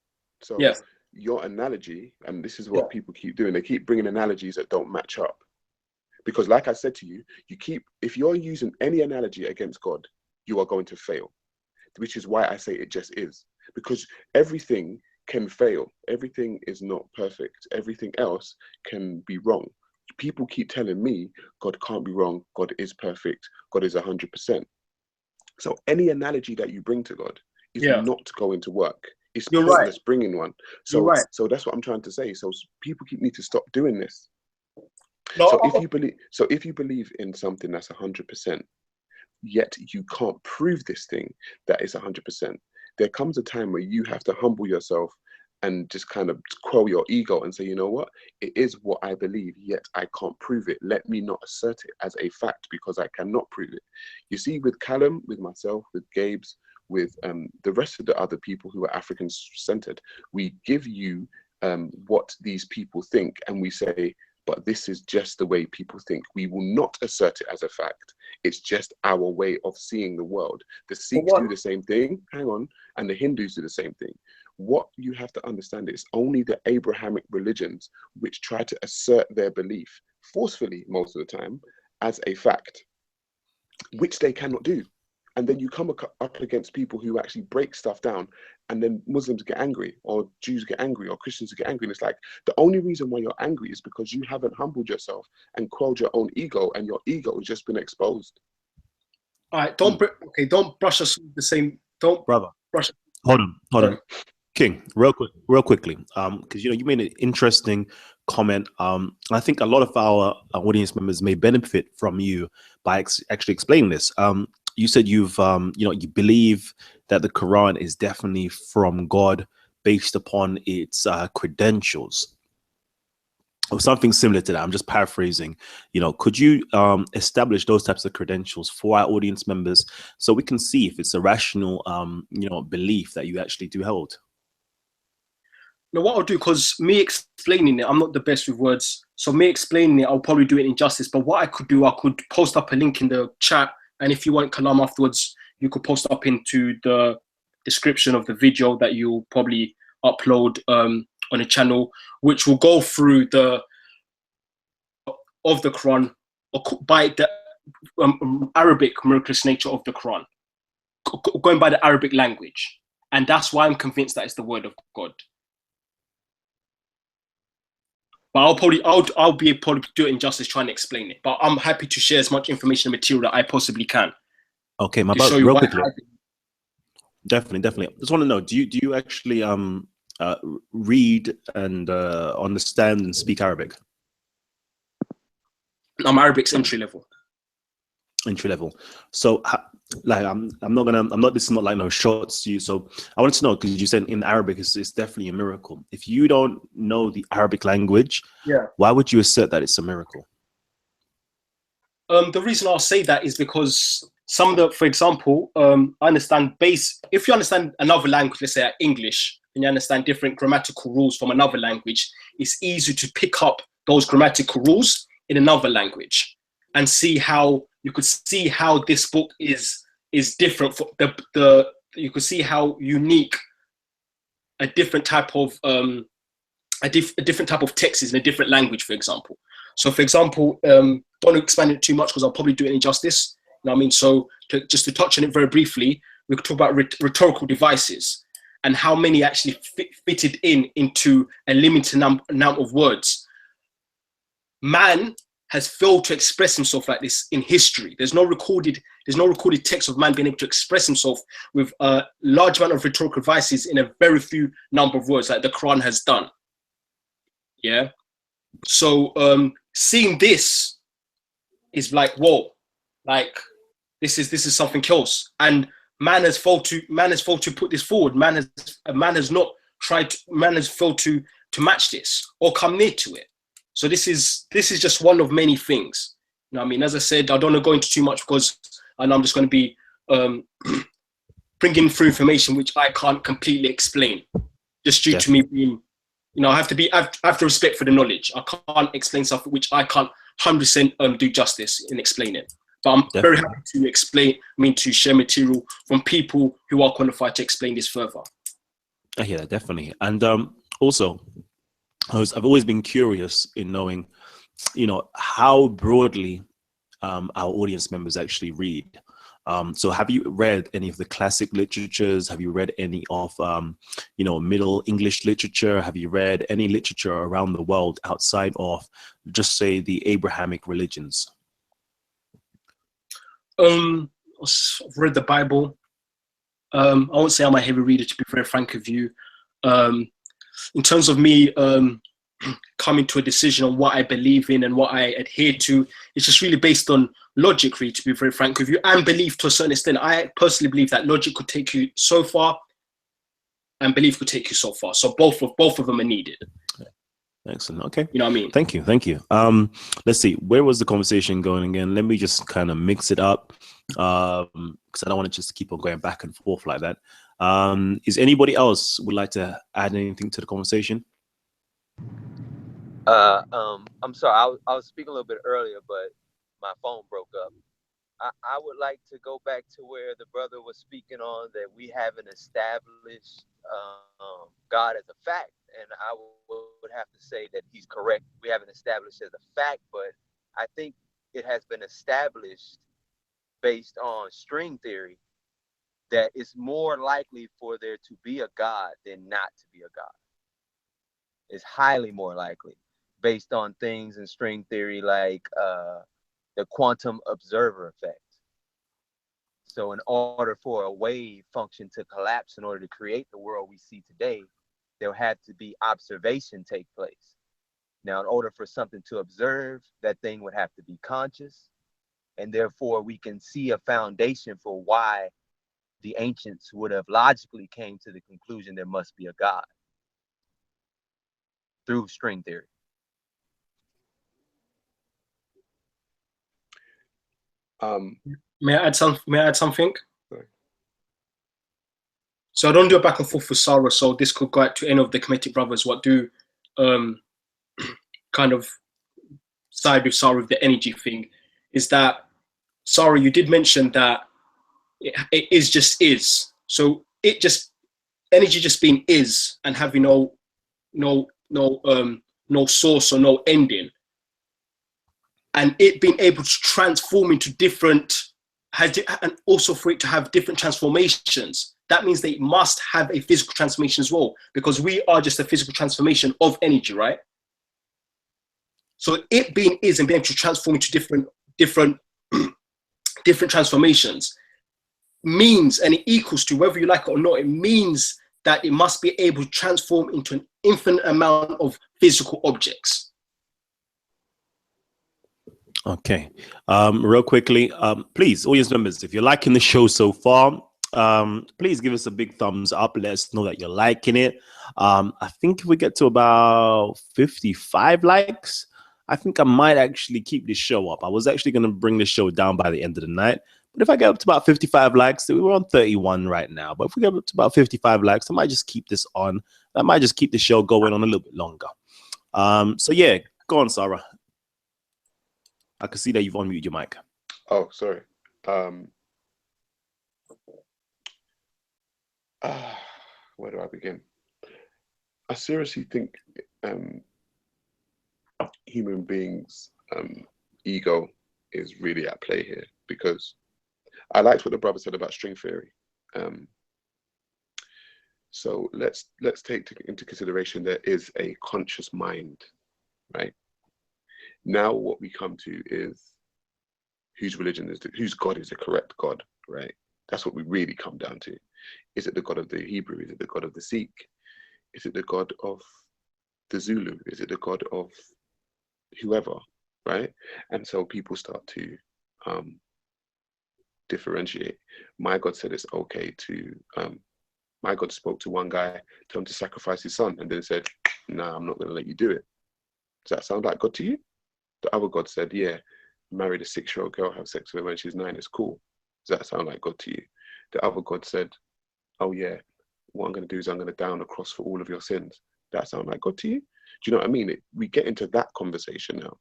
So Yeah. your analogy, and this is what people keep doing, they keep bringing analogies that don't match up. Because like I said to you, if you're using any analogy against God, you are going to fail. Which is why I say it just is. Because everything can fail. Everything is not perfect. Everything else can be wrong. People keep telling me God can't be wrong. God is perfect. God is 100%. So any analogy that you bring to God is not going to work. It's pointless bringing one. So that's what I'm trying to say. So people need to stop doing this. No, so if you believe in something that's 100%, yet you can't prove this thing that is 100%, there comes a time where you have to humble yourself and just kind of quell your ego and say, you know what, it is what I believe, yet I can't prove it. Let me not assert it as a fact because I cannot prove it. You see, with Kalam, with myself, with Gabe's, with the rest of the other people who are African-centered, we give you what these people think, and we say, but this is just the way people think. We will not assert it as a fact. It's just our way of seeing the world. The Sikhs do the same thing, hang on, and the Hindus do the same thing. What you have to understand is only the Abrahamic religions which try to assert their belief forcefully most of the time as a fact, which they cannot do. And then you come up against people who actually break stuff down, and then Muslims get angry, or Jews get angry, or Christians get angry. And it's like, the only reason why you're angry is because you haven't humbled yourself and quelled your own ego, and your ego has just been exposed. All right, don't brush us with the same. Brother. Brush. Hold on. King, real quickly, because you made an interesting comment. I think a lot of our audience members may benefit from you by actually explaining this. You said you believe that the Quran is definitely from God based upon its credentials, or something similar to that. I'm just paraphrasing. Could you establish those types of credentials for our audience members so we can see if it's a rational, belief that you actually do hold? Now, what I'll do, because me explaining it, I'm not the best with words. So me explaining it, I'll probably do it injustice. But what I could do, I could post up a link in the chat. And if you want Kalam afterwards, you could post up into the description of the video that you'll probably upload on a channel, which will go through of the Quran by the Arabic miraculous nature of the Quran, going by the Arabic language. And that's why I'm convinced that it's the word of God. But I'll be probably do it injustice trying to explain it. But I'm happy to share as much information and material that I possibly can. Okay, my brother, real quickly. Definitely. I just want to know, do you actually read and understand and speak Arabic? I'm Arabic's entry level. So this is not like no shots to you. So I wanted to know, because you said in Arabic it's definitely a miracle. If you don't know the Arabic language, why would you assert that it's a miracle? The reason I'll say that is because for example, I understand if you understand another language, let's say English, and you understand different grammatical rules from another language, it's easy to pick up those grammatical rules in another language and see how this book is different. You could see how unique a different type of text is in a different language, for example. So, for example, don't expand it too much because I'll probably do it injustice. You know what I mean? So, just to touch on it very briefly, we could talk about rhetorical devices and how many actually fitted into a limited number of words. Man has failed to express himself like this in history. There's no recorded text of man being able to express himself with a large amount of rhetorical devices in a very few number of words, like the Quran has done. Yeah. So seeing this is like, whoa, like this is something else. And man has failed to put this forward. Man has failed to match this or come near to it. So this is just one of many things. You know what I mean? As I said, I don't want to go into too much because I know I'm just going to be bringing through information which I can't completely explain. just due to me being, you know, I have to respect for the knowledge. I can't explain something which I can't 100% do justice in explaining. But I'm very happy to explain, to share material from people who are qualified to explain this further. Yeah, definitely. And also, I've always been curious in knowing, you know, how broadly our audience members actually read. So have you read any of the classic literatures? Have you read any of, you know, Middle English literature? Have you read any literature around the world outside of, just say, the Abrahamic religions? I've read the Bible. I won't say I'm a heavy reader, to be very frank with you. In terms of me coming to a decision on what I believe in and what I adhere to, it's just really based on logic, really, to be very frank with you, and belief to a certain extent. I personally believe that logic could take you so far and belief could take you so far. So both of them are needed. Excellent. Okay. You know what I mean? Thank you. Thank you. Let's see. Where was the conversation going again? Let me just kind of mix it up, because I don't want to just keep on going back and forth like that. Is anybody else would like to add anything to the conversation? I'm sorry. I was speaking a little bit earlier, but my phone broke up. I would like to go back to where the brother was speaking on that we haven't established God as a fact, and I would have to say that he's correct. We haven't established as a fact, but I think it has been established based on string theory that it's more likely for there to be a God than not to be a God. It's highly more likely based on things in string theory like the quantum observer effect. So in order for a wave function to collapse in order to create the world we see today, there had to be observation take place. Now, in order for something to observe, that thing would have to be conscious. And therefore, we can see a foundation for why the ancients would have logically came to the conclusion there must be a God through string theory. May I add something? Sorry. So I don't do a back and forth with Sarah, so this could go out to any of the Kemetic brothers what do kind of side with Sarah with the energy thing, is that, Sarah, you did mention that it is just is. So it just, energy just being is and having no source or no ending, and it being able to transform into different, and also for it to have different transformations, that means they must have a physical transformation as well, because we are just a physical transformation of energy, right? So it being is and being able to transform into different transformations means, and it equals to, whether you like it or not, it means that it must be able to transform into an infinite amount of physical objects. Okay. Real quickly, please, audience members, if you're liking the show so far, please give us a big thumbs up. Let us know that you're liking it. I think if we get to about 55 likes, I think I might actually keep this show up. I was actually going to bring the show down by the end of the night. But if I get up to about 55 likes, we're on 31 right now. But if we get up to about 55 likes, I might just keep this on. I might just keep the show going on a little bit longer. So yeah, go on, Sarah. I can see that you've unmuted your mic. Oh, sorry. Where do I begin? I seriously think human beings' ego is really at play here, because I liked what the brother said about string theory. So let's take into consideration there is a conscious mind, right? Now what we come to is whose religion is whose God is the correct God, right? That's what we really come down to. Is it the God of the Hebrew? Is it the God of the Sikh? Is it the God of the Zulu? Is it the God of whoever, right? And so people start to differentiate. My God said it's okay to, my God spoke to one guy, told him to sacrifice his son, and then said, "Nah, I'm not going to let you do it." Does that sound like God to you? The other God said, "Yeah, married a 6-year-old girl, have sex with her when she's 9, it's cool." Does that sound like God to you? The other God said, "Oh yeah, what I'm going to do is I'm going to down the cross for all of your sins. That sound like God to you? Do you know what I mean? We get into that conversation now.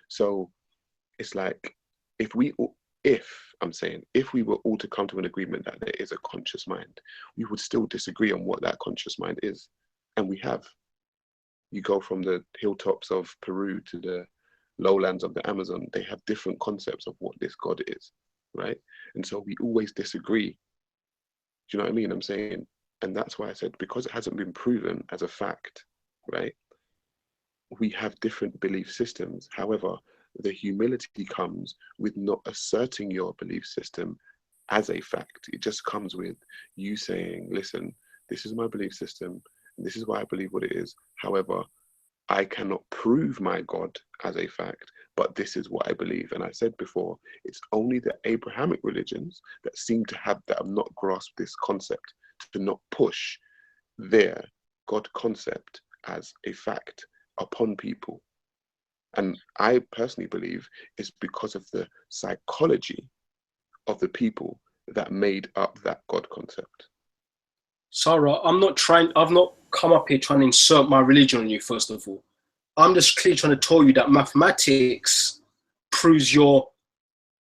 So it's like, if we were all to come to an agreement that there is a conscious mind, we would still disagree on what that conscious mind is. And we have. You go from the hilltops of Peru to the lowlands of the Amazon, they have different concepts of what this God is, right? And so we always disagree. Do you know what I mean? I'm saying, and that's why I said, because it hasn't been proven as a fact, right? We have different belief systems. However, the humility comes with not asserting your belief system as a fact. It just comes with you saying, listen, this is my belief system. This is why I believe what it is. However, I cannot prove my God as a fact, but this is what I believe. And I said before, it's only the Abrahamic religions that have not grasped this concept, to not push their God concept as a fact upon people. And I personally believe it's because of the psychology of the people that made up that God concept. Sarah, I've not come up here trying to insert my religion on you, first of all. I'm just clearly trying to tell you that mathematics proves your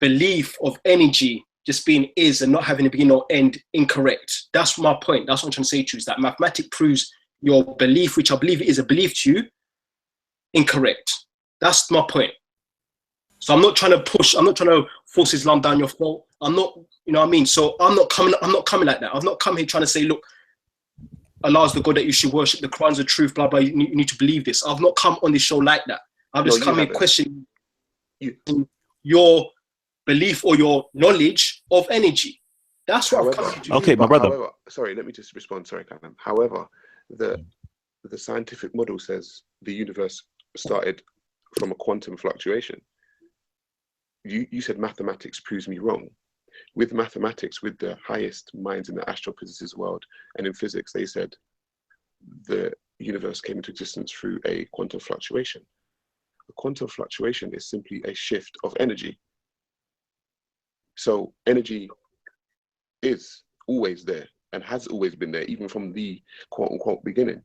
belief of energy just being is and not having a beginning or end incorrect. That's my point. That's what I'm trying to say to you, is that mathematics proves your belief, which I believe is a belief to you, incorrect. That's my point. So I'm not trying to force Islam down your throat. I'm not, you know what I mean? So I'm not coming like that. I've not come here trying to say, look, Allah is the God that you should worship, the Quran's the truth, blah, blah, you need to believe this. I've not come on this show like that. I've just come here questioning your belief or your knowledge of energy. That's what I've come to do. Okay, my brother. However, sorry, let me just respond. Sorry, Kalam. However, the scientific model says the universe started from a quantum fluctuation. You said mathematics proves me wrong. With mathematics, with the highest minds in the astrophysicist world and in physics, they said the universe came into existence through a quantum fluctuation. A quantum fluctuation is simply a shift of energy. So energy is always there and has always been there, even from the quote unquote beginning.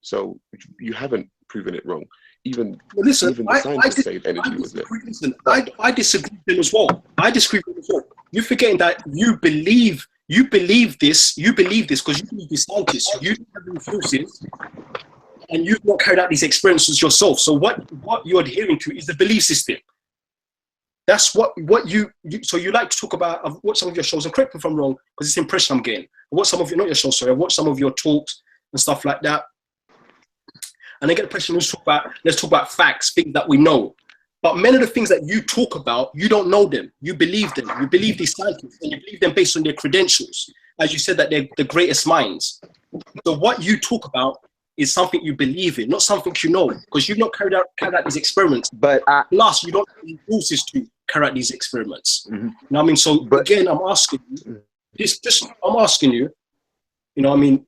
So you haven't proven it wrong. Even the scientists say energy was there. Listen, I disagree with them as well. I disagree with them as well. You're forgetting that you believe this because you believe these scientists. You have been forces and you've not carried out these experiences yourself. So what you're adhering to is the belief system. That's what you so you like to talk about. I've watched some of your shows, and correct me if I'm wrong, because it's the impression I'm getting. I watched some of your, not your shows, sorry, I watched some of your talks and stuff like that. And I get the impression let's talk about facts, things that we know. But many of the things that you talk about, you don't know them. You believe them. You believe these scientists, and you believe them based on their credentials. As you said, that they're the greatest minds. So what you talk about is something you believe in, not something you know, because you've not carried out these experiments. But plus, you don't have the resources to carry out these experiments. You know what I mean? So again, I'm asking you, I'm asking you, you know what I mean?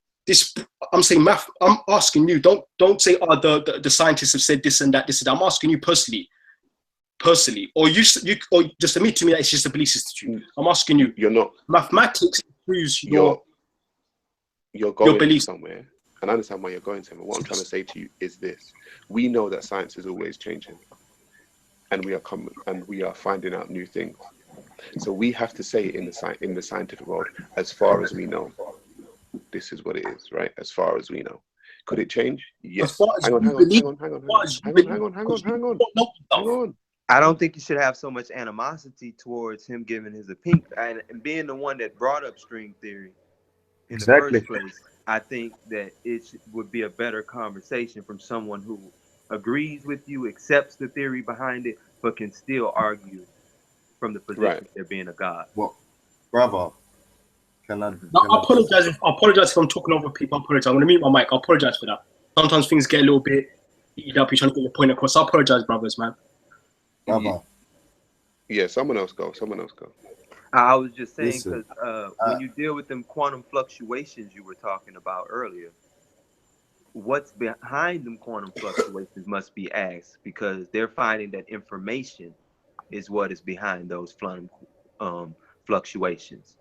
I'm saying math. I'm asking you. Don't say, oh, the scientists have said this and that, this and that. I'm asking you personally, or you or just admit to me that it's just a belief system. I'm asking you. You're not. Mathematics proves you're going belief somewhere, and I understand why you're going somewhere. What I'm trying to say to you is this: we know that science is always changing, and we are finding out new things. So we have to say in the scientific world, as far as we know, this is what it is, right? As far as we know. Could it change? Yes. Hang on. I don't think you should have so much animosity towards him giving his opinion and being the one that brought up string theory in the first place. I think that it would be a better conversation from someone who agrees with you, accepts the theory behind it, but can still argue from the position of there being a God. Well, brother, I apologize if I'm talking over people. I apologize. I'm going to mute my mic. I apologize for that. Sometimes things get a little bit heated up. You're trying to get your point across. I apologize, brothers, man. Yeah, someone else go. I was just saying, because when you deal with them quantum fluctuations you were talking about earlier, what's behind them quantum fluctuations must be asked, because they're finding that information is what is behind those fluctuations.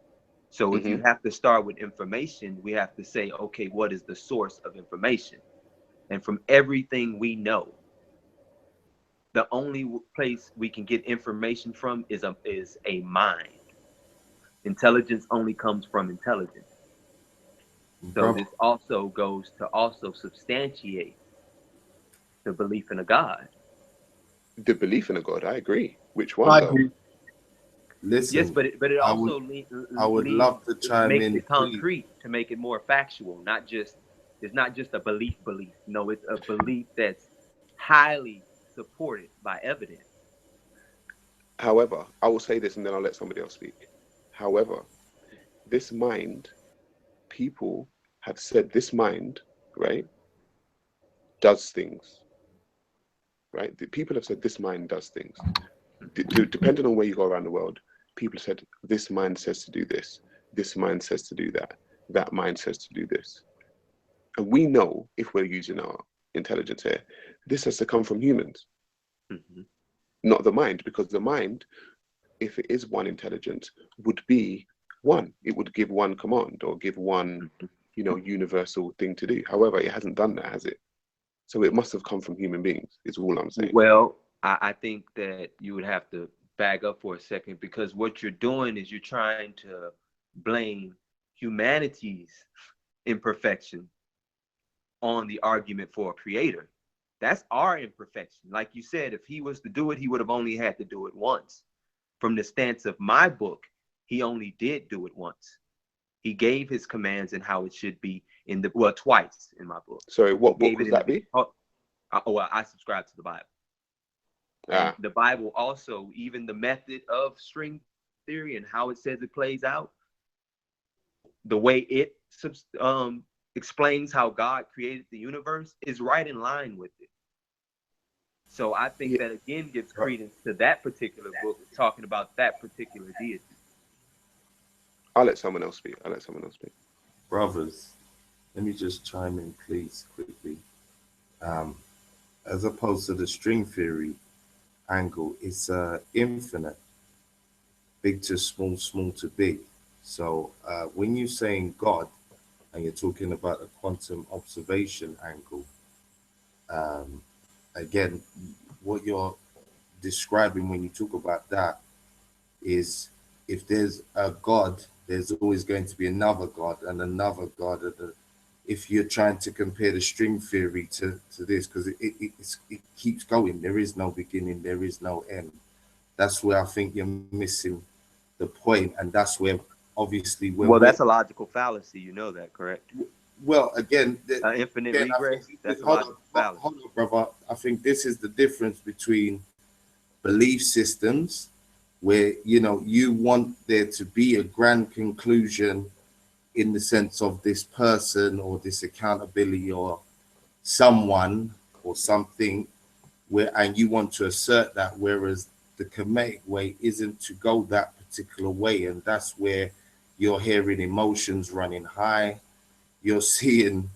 So if you have to start with information, we have to say, okay, what is the source of information? And from everything we know, the only place we can get information from is a mind. Intelligence only comes from intelligence. So this also goes to also substantiate the belief in a God. The belief in a God, I agree. Which one, I though? agree. Listen, Yes, but it also I would love to chime makes in. it concrete to make it more factual. It's not just a belief. No, it's a belief that's highly supported by evidence. However, I will say this and then I'll let somebody else speak. However, this mind, people have said this mind, right, does things, right? The people have said this mind does things. Depending on where you go around the world, people have said this mind says to do this mind says to do that mind says to do this. And we know, if we're using our intelligence here, this has to come from humans, not the mind, because the mind, if it is one intelligence, would be one. It would give one command or give one, universal thing to do. However, it hasn't done that, has it? So it must have come from human beings, is all I'm saying. Well, I think that you would have to back up for a second, because what you're doing is you're trying to blame humanity's imperfection on the argument for a creator. That's our imperfection. Like you said, if he was to do it, he would have only had to do it once. From the stance of my book, he only did do it once. He gave his commands and how it should be twice in my book. Sorry, what book would that be? Well, I subscribe to the Bible. And the Bible also, even the method of string theory and how it says it plays out, the way it explains how God created the universe is right in line with it. So I think that again gives credence to that particular book, talking about that particular deity. I'll let someone else speak. Brothers, let me just chime in, please, quickly. As opposed to the string theory angle, it's infinite, big to small, small to big. So when you're saying God and you're talking about a quantum observation angle, again, what you're describing when you talk about that is, if there's a God, there's always going to be another God and another God. If you're trying to compare the string theory to this, because it keeps going, there is no beginning, there is no end. That's where I think you're missing the point, and that's where obviously that's a logical fallacy. You know that, correct? Well, again, infinite regress. That's a logical fallacy. Hold on, brother. I think this is the difference between belief systems, where you want there to be a grand conclusion in the sense of this person or this accountability or someone or something, and you want to assert that, whereas the Kemetic way isn't to go that particular way. And that's where you're hearing emotions running high. You're seeing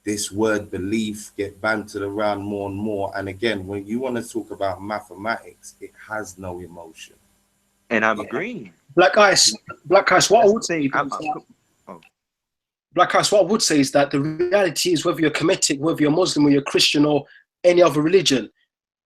this word belief get bantered around more and more. And again, when you want to talk about mathematics, it has no emotion. And I'm agreeing. Black Ice, what I would say is that the reality is, whether you're Kemetic, whether you're Muslim or you're Christian or any other religion,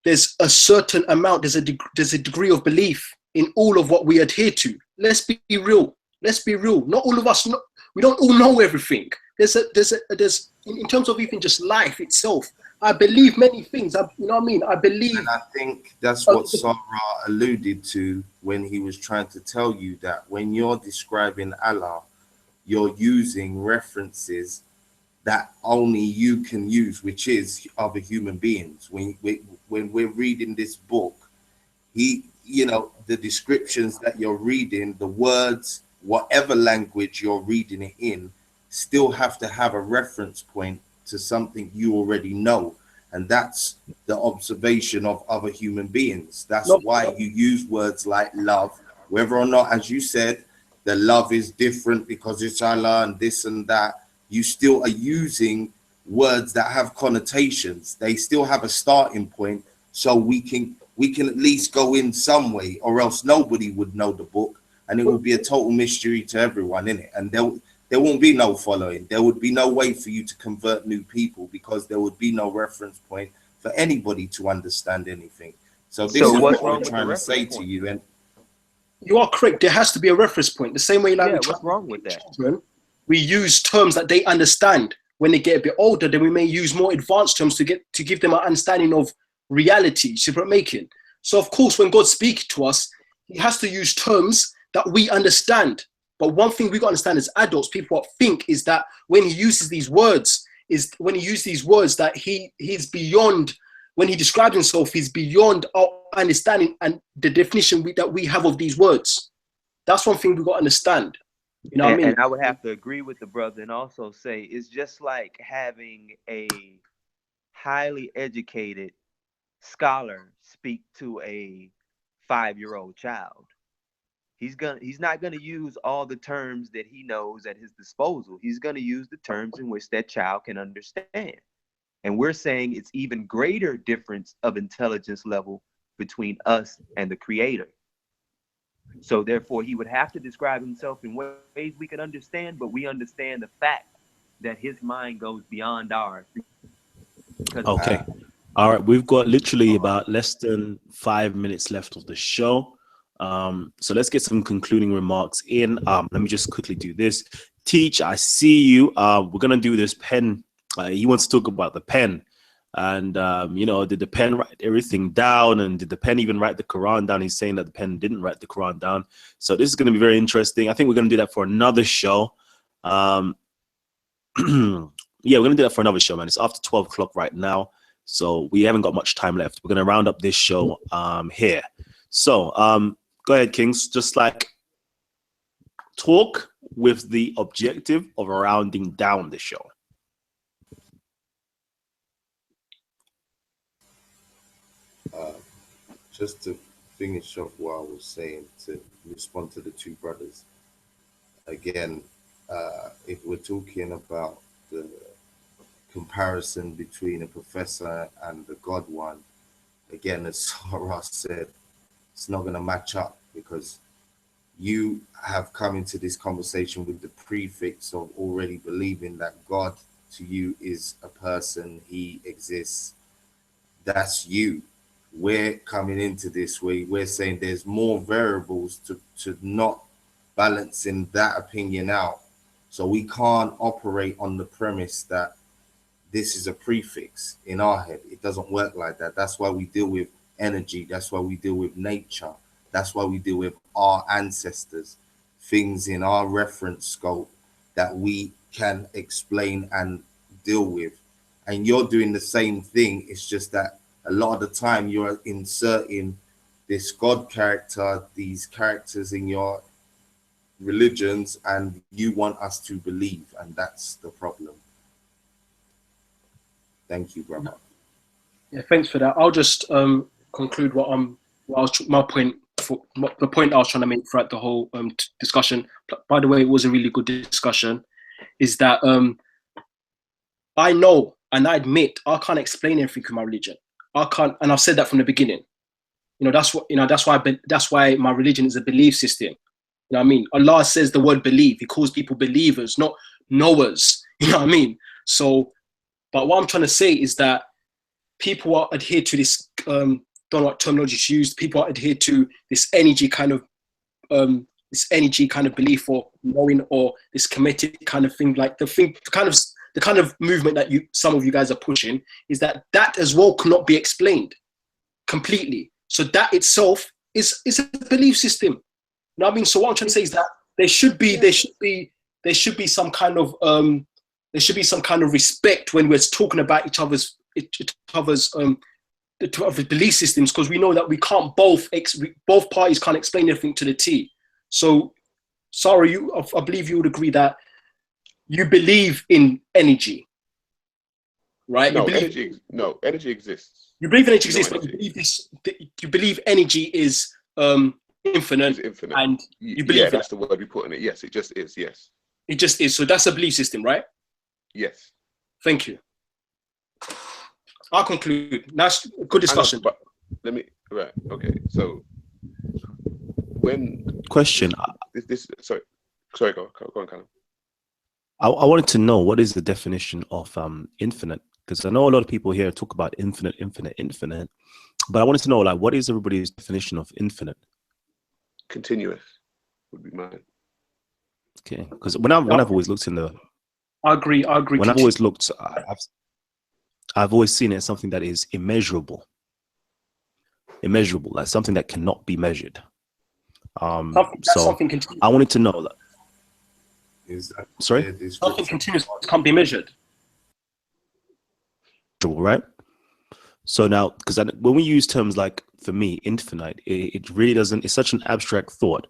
there's a certain amount, there's a degree of belief in all of what we adhere to. Let's be real. Not all of us, we don't all know everything. There's in terms of even just life itself, I believe many things. You know what I mean? I believe. And I think that's what Sarah alluded to when he was trying to tell you that when you're describing Allah, you're using references that only you can use, which is other human beings. When we're reading this book, the descriptions that you're reading, the words, whatever language you're reading it in, still have to have a reference point to something you already know. And that's the observation of other human beings. That's why you use words like love, whether or not, as you said, the love is different because it's Allah and this and that. You still are using words that have connotations. They still have a starting point, so we can at least go in some way, or else nobody would know the book. and it will be a total mystery to everyone in it, and there won't be no following. There would be no way for you to convert new people because there would be no reference point for anybody to understand anything. So this is what's what wrong we're with trying the to say reference to point? you. And You are correct. There has to be a reference point. The same way, like Yeah, what's wrong with that? children, we use terms that they understand. When they get a bit older, then we may use more advanced terms to give them an understanding of reality. See what I'm making? So of course, when God speaks to us, he has to use terms that we understand. But one thing we got to understand as adults, people think is that when he uses these words, that he's beyond, when he describes himself, he's beyond our understanding and the definition that we have of these words. That's one thing we got to understand. You know what I mean? And I would have to agree with the brother and also say it's just like having a highly educated scholar speak to a 5-year-old child. He's not gonna use all the terms that he knows at his disposal. He's gonna use the terms in which that child can understand. And we're saying it's even greater difference of intelligence level between us and the creator. So therefore, he would have to describe himself in ways we can understand, but we understand the fact that his mind goes beyond ours. Okay. All right. We've got literally about less than 5 minutes left of the show. So let's get some concluding remarks in. Let me just quickly do this. Teach, I see you. We're going to do this pen. He wants to talk about the pen. And, did the pen write everything down? And did the pen even write the Quran down? He's saying that the pen didn't write the Quran down. So this is going to be very interesting. I think we're going to do that for another show. Yeah, we're going to do that for another show, man. It's after 12 o'clock right now. So we haven't got much time left. We're going to round up this show here. So go ahead, Kings. Just like talk with the objective of rounding down the show. Just to finish off what I was saying, to respond to the two brothers, again, if we're talking about the comparison between a professor and the God one, again, as Sarah said, it's not going to match up because you have come into this conversation with the prefix of already believing that God to you is a person, he exists. That's you. We're coming into this way, we're saying there's more variables to not balancing that opinion out. So we can't operate on the premise that this is a prefix in our head. It doesn't work like that. That's why we deal with energy. That's why we deal with nature. That's why we deal with our ancestors, things in our reference scope that we can explain and deal with. And you're doing the same thing. It's just that a lot of the time you're inserting this God character, these characters in your religions, and you want us to believe, and that's the problem. Thank you, brother. Yeah, thanks for that. I'll just conclude the point I was trying to make throughout the whole discussion. By the way, it was a really good discussion. Is that I know and I admit I can't explain everything in my religion. I can't, and I've said that from the beginning. That's why my religion is a belief system. You know what I mean? Allah says the word believe. He calls people believers, not knowers. You know what I mean? So, but what I'm trying to say is that people are adhered to this, don't know what terminology to use. People are adhered to this energy kind of belief or knowing, or this Kemetic kind of thing. Like the kind of movement that some of you guys are pushing is that as well cannot be explained completely. So that itself is a belief system. You know what I mean? So what I'm trying to say is that there should be some kind of respect when we're talking about each other's belief systems, because we know that we can't both parties can't explain everything to the T. So sorry, I believe you would agree that you believe in energy, right? No, energy exists. You believe energy exists, but you believe energy is infinite. It's infinite. And you believe that's the word we put in it. Yes, it just is. Yes. It just is. So that's a belief system, right? Yes. Thank you. I'll conclude. That's a good discussion. But okay. So when Question. sorry, go on, Kalam. I wanted to know, what is the definition of infinite? Because I know a lot of people here talk about infinite, but I wanted to know, like, what is everybody's definition of infinite? Continuous would be mine. Okay, because when I've always looked in the, I agree. when I've always looked, I've always seen it as something that is immeasurable, like something that cannot be measured. So I wanted to know that. Sorry? Something continuous can't be measured. Right? So now, because when we use terms like, for me, infinite, it really doesn't, it's such an abstract thought.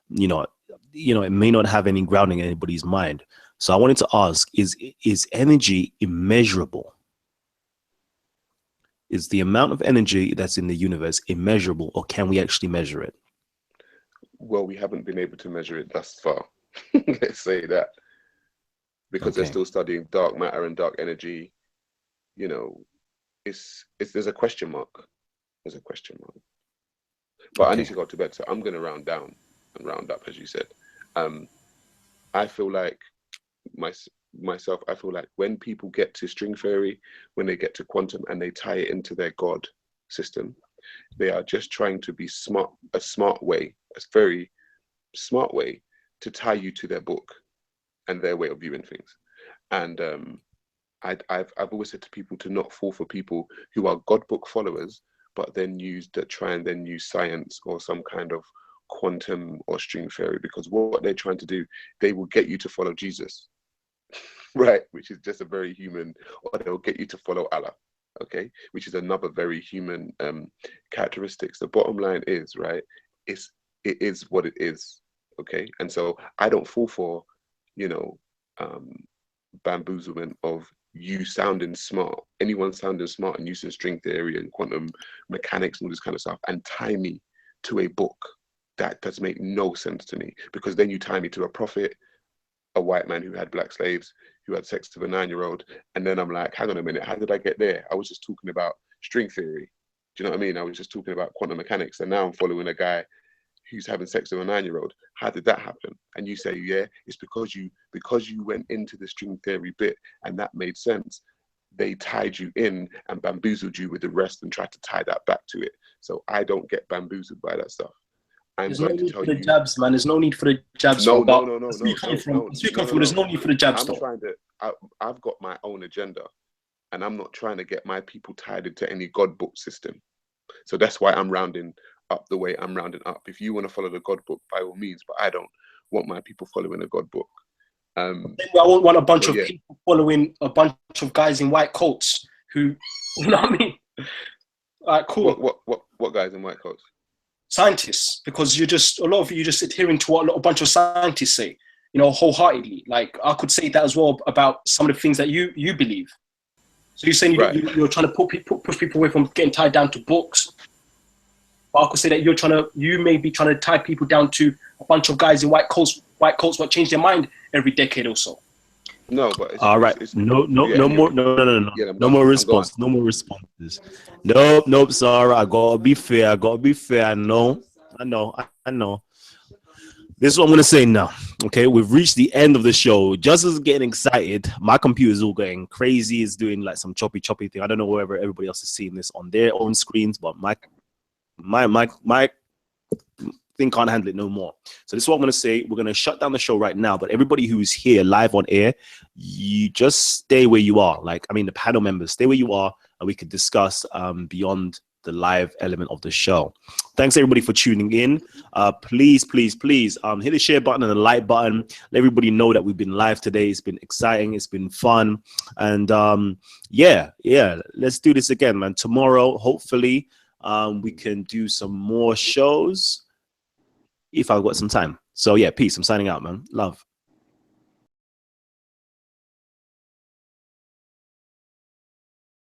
You know, it may not have any grounding in anybody's mind. So I wanted to ask, is energy immeasurable? Is the amount of energy that's in the universe immeasurable, or can we actually measure it? Well, we haven't been able to measure it thus far. Let's say that, because they're still studying dark matter and dark energy. You know, there's a question mark. There's a question mark. But I need to go to bed, so I'm going to round down and round up, as you said. I feel like myself, I feel like when people get to string theory, when they get to quantum and they tie it into their God system, they are just trying to be smart, a very smart way to tie you to their book and their way of viewing things. And I've always said to people to not fall for people who are God book followers, but then try and use science or some kind of quantum or string theory, because what they're trying to do, they will get you to follow Jesus, right? Which is just a very human, or they'll get you to follow Allah, okay? Which is another very human characteristics. The bottom line is, right, it is what it is, okay? And so I don't fall for, bamboozlement of you sounding smart, anyone sounding smart and using string theory and quantum mechanics and all this kind of stuff, and tie me to a book. That does make no sense to me, because then you tie me to a prophet, a white man who had black slaves, who had sex with a 9-year-old, and then I'm like, hang on a minute, how did I get there? I was just talking about string theory. Do you know what I mean? I was just talking about quantum mechanics, and now I'm following a guy who's having sex with a 9-year-old. How did that happen? And you say, yeah, it's because you went into the string theory bit and that made sense. They tied you in and bamboozled you with the rest and tried to tie that back to it. So I don't get bamboozled by that stuff. There's no need for the jabs, man. There's no need for the jabs. No. There's no need for the jabs. I've got my own agenda, and I'm not trying to get my people tied into any God book system. So that's why I'm rounding up the way I'm rounding up. If you want to follow the God book, by all means, but I don't want my people following the God book. I won't want a bunch of people following a bunch of guys in white coats who, you know what I mean? All right, cool. What guys in white coats? Scientists, because a lot of you just adhering to what a bunch of scientists say, wholeheartedly. Like, I could say that as well about some of the things that you believe. So you're saying you're trying to push people away from getting tied down to books. But I could say that you may be trying to tie people down to a bunch of guys in white coats what change their mind every decade or so. No, but all right. No more responses. Nope. Sorry, I gotta be fair. I know. This is what I'm gonna say now. Okay, we've reached the end of the show. Just as getting excited, my computer is all going crazy. It's doing like some choppy thing. I don't know whether everybody else is seeing this on their own screens, but my thing can't handle it no more. So this is what I'm going to say. We're going to shut down the show right now, but everybody who's here live on air, you just stay where you are. The panel members, stay where you are, and we could discuss beyond the live element of the show. Thanks everybody for tuning in. Please hit the share button and the like button. Let everybody know that we've been live today. It's been exciting. It's been fun. And let's do this again, man. Tomorrow, hopefully, we can do some more shows if I've got some time. So yeah, peace. I'm signing out, man. Love.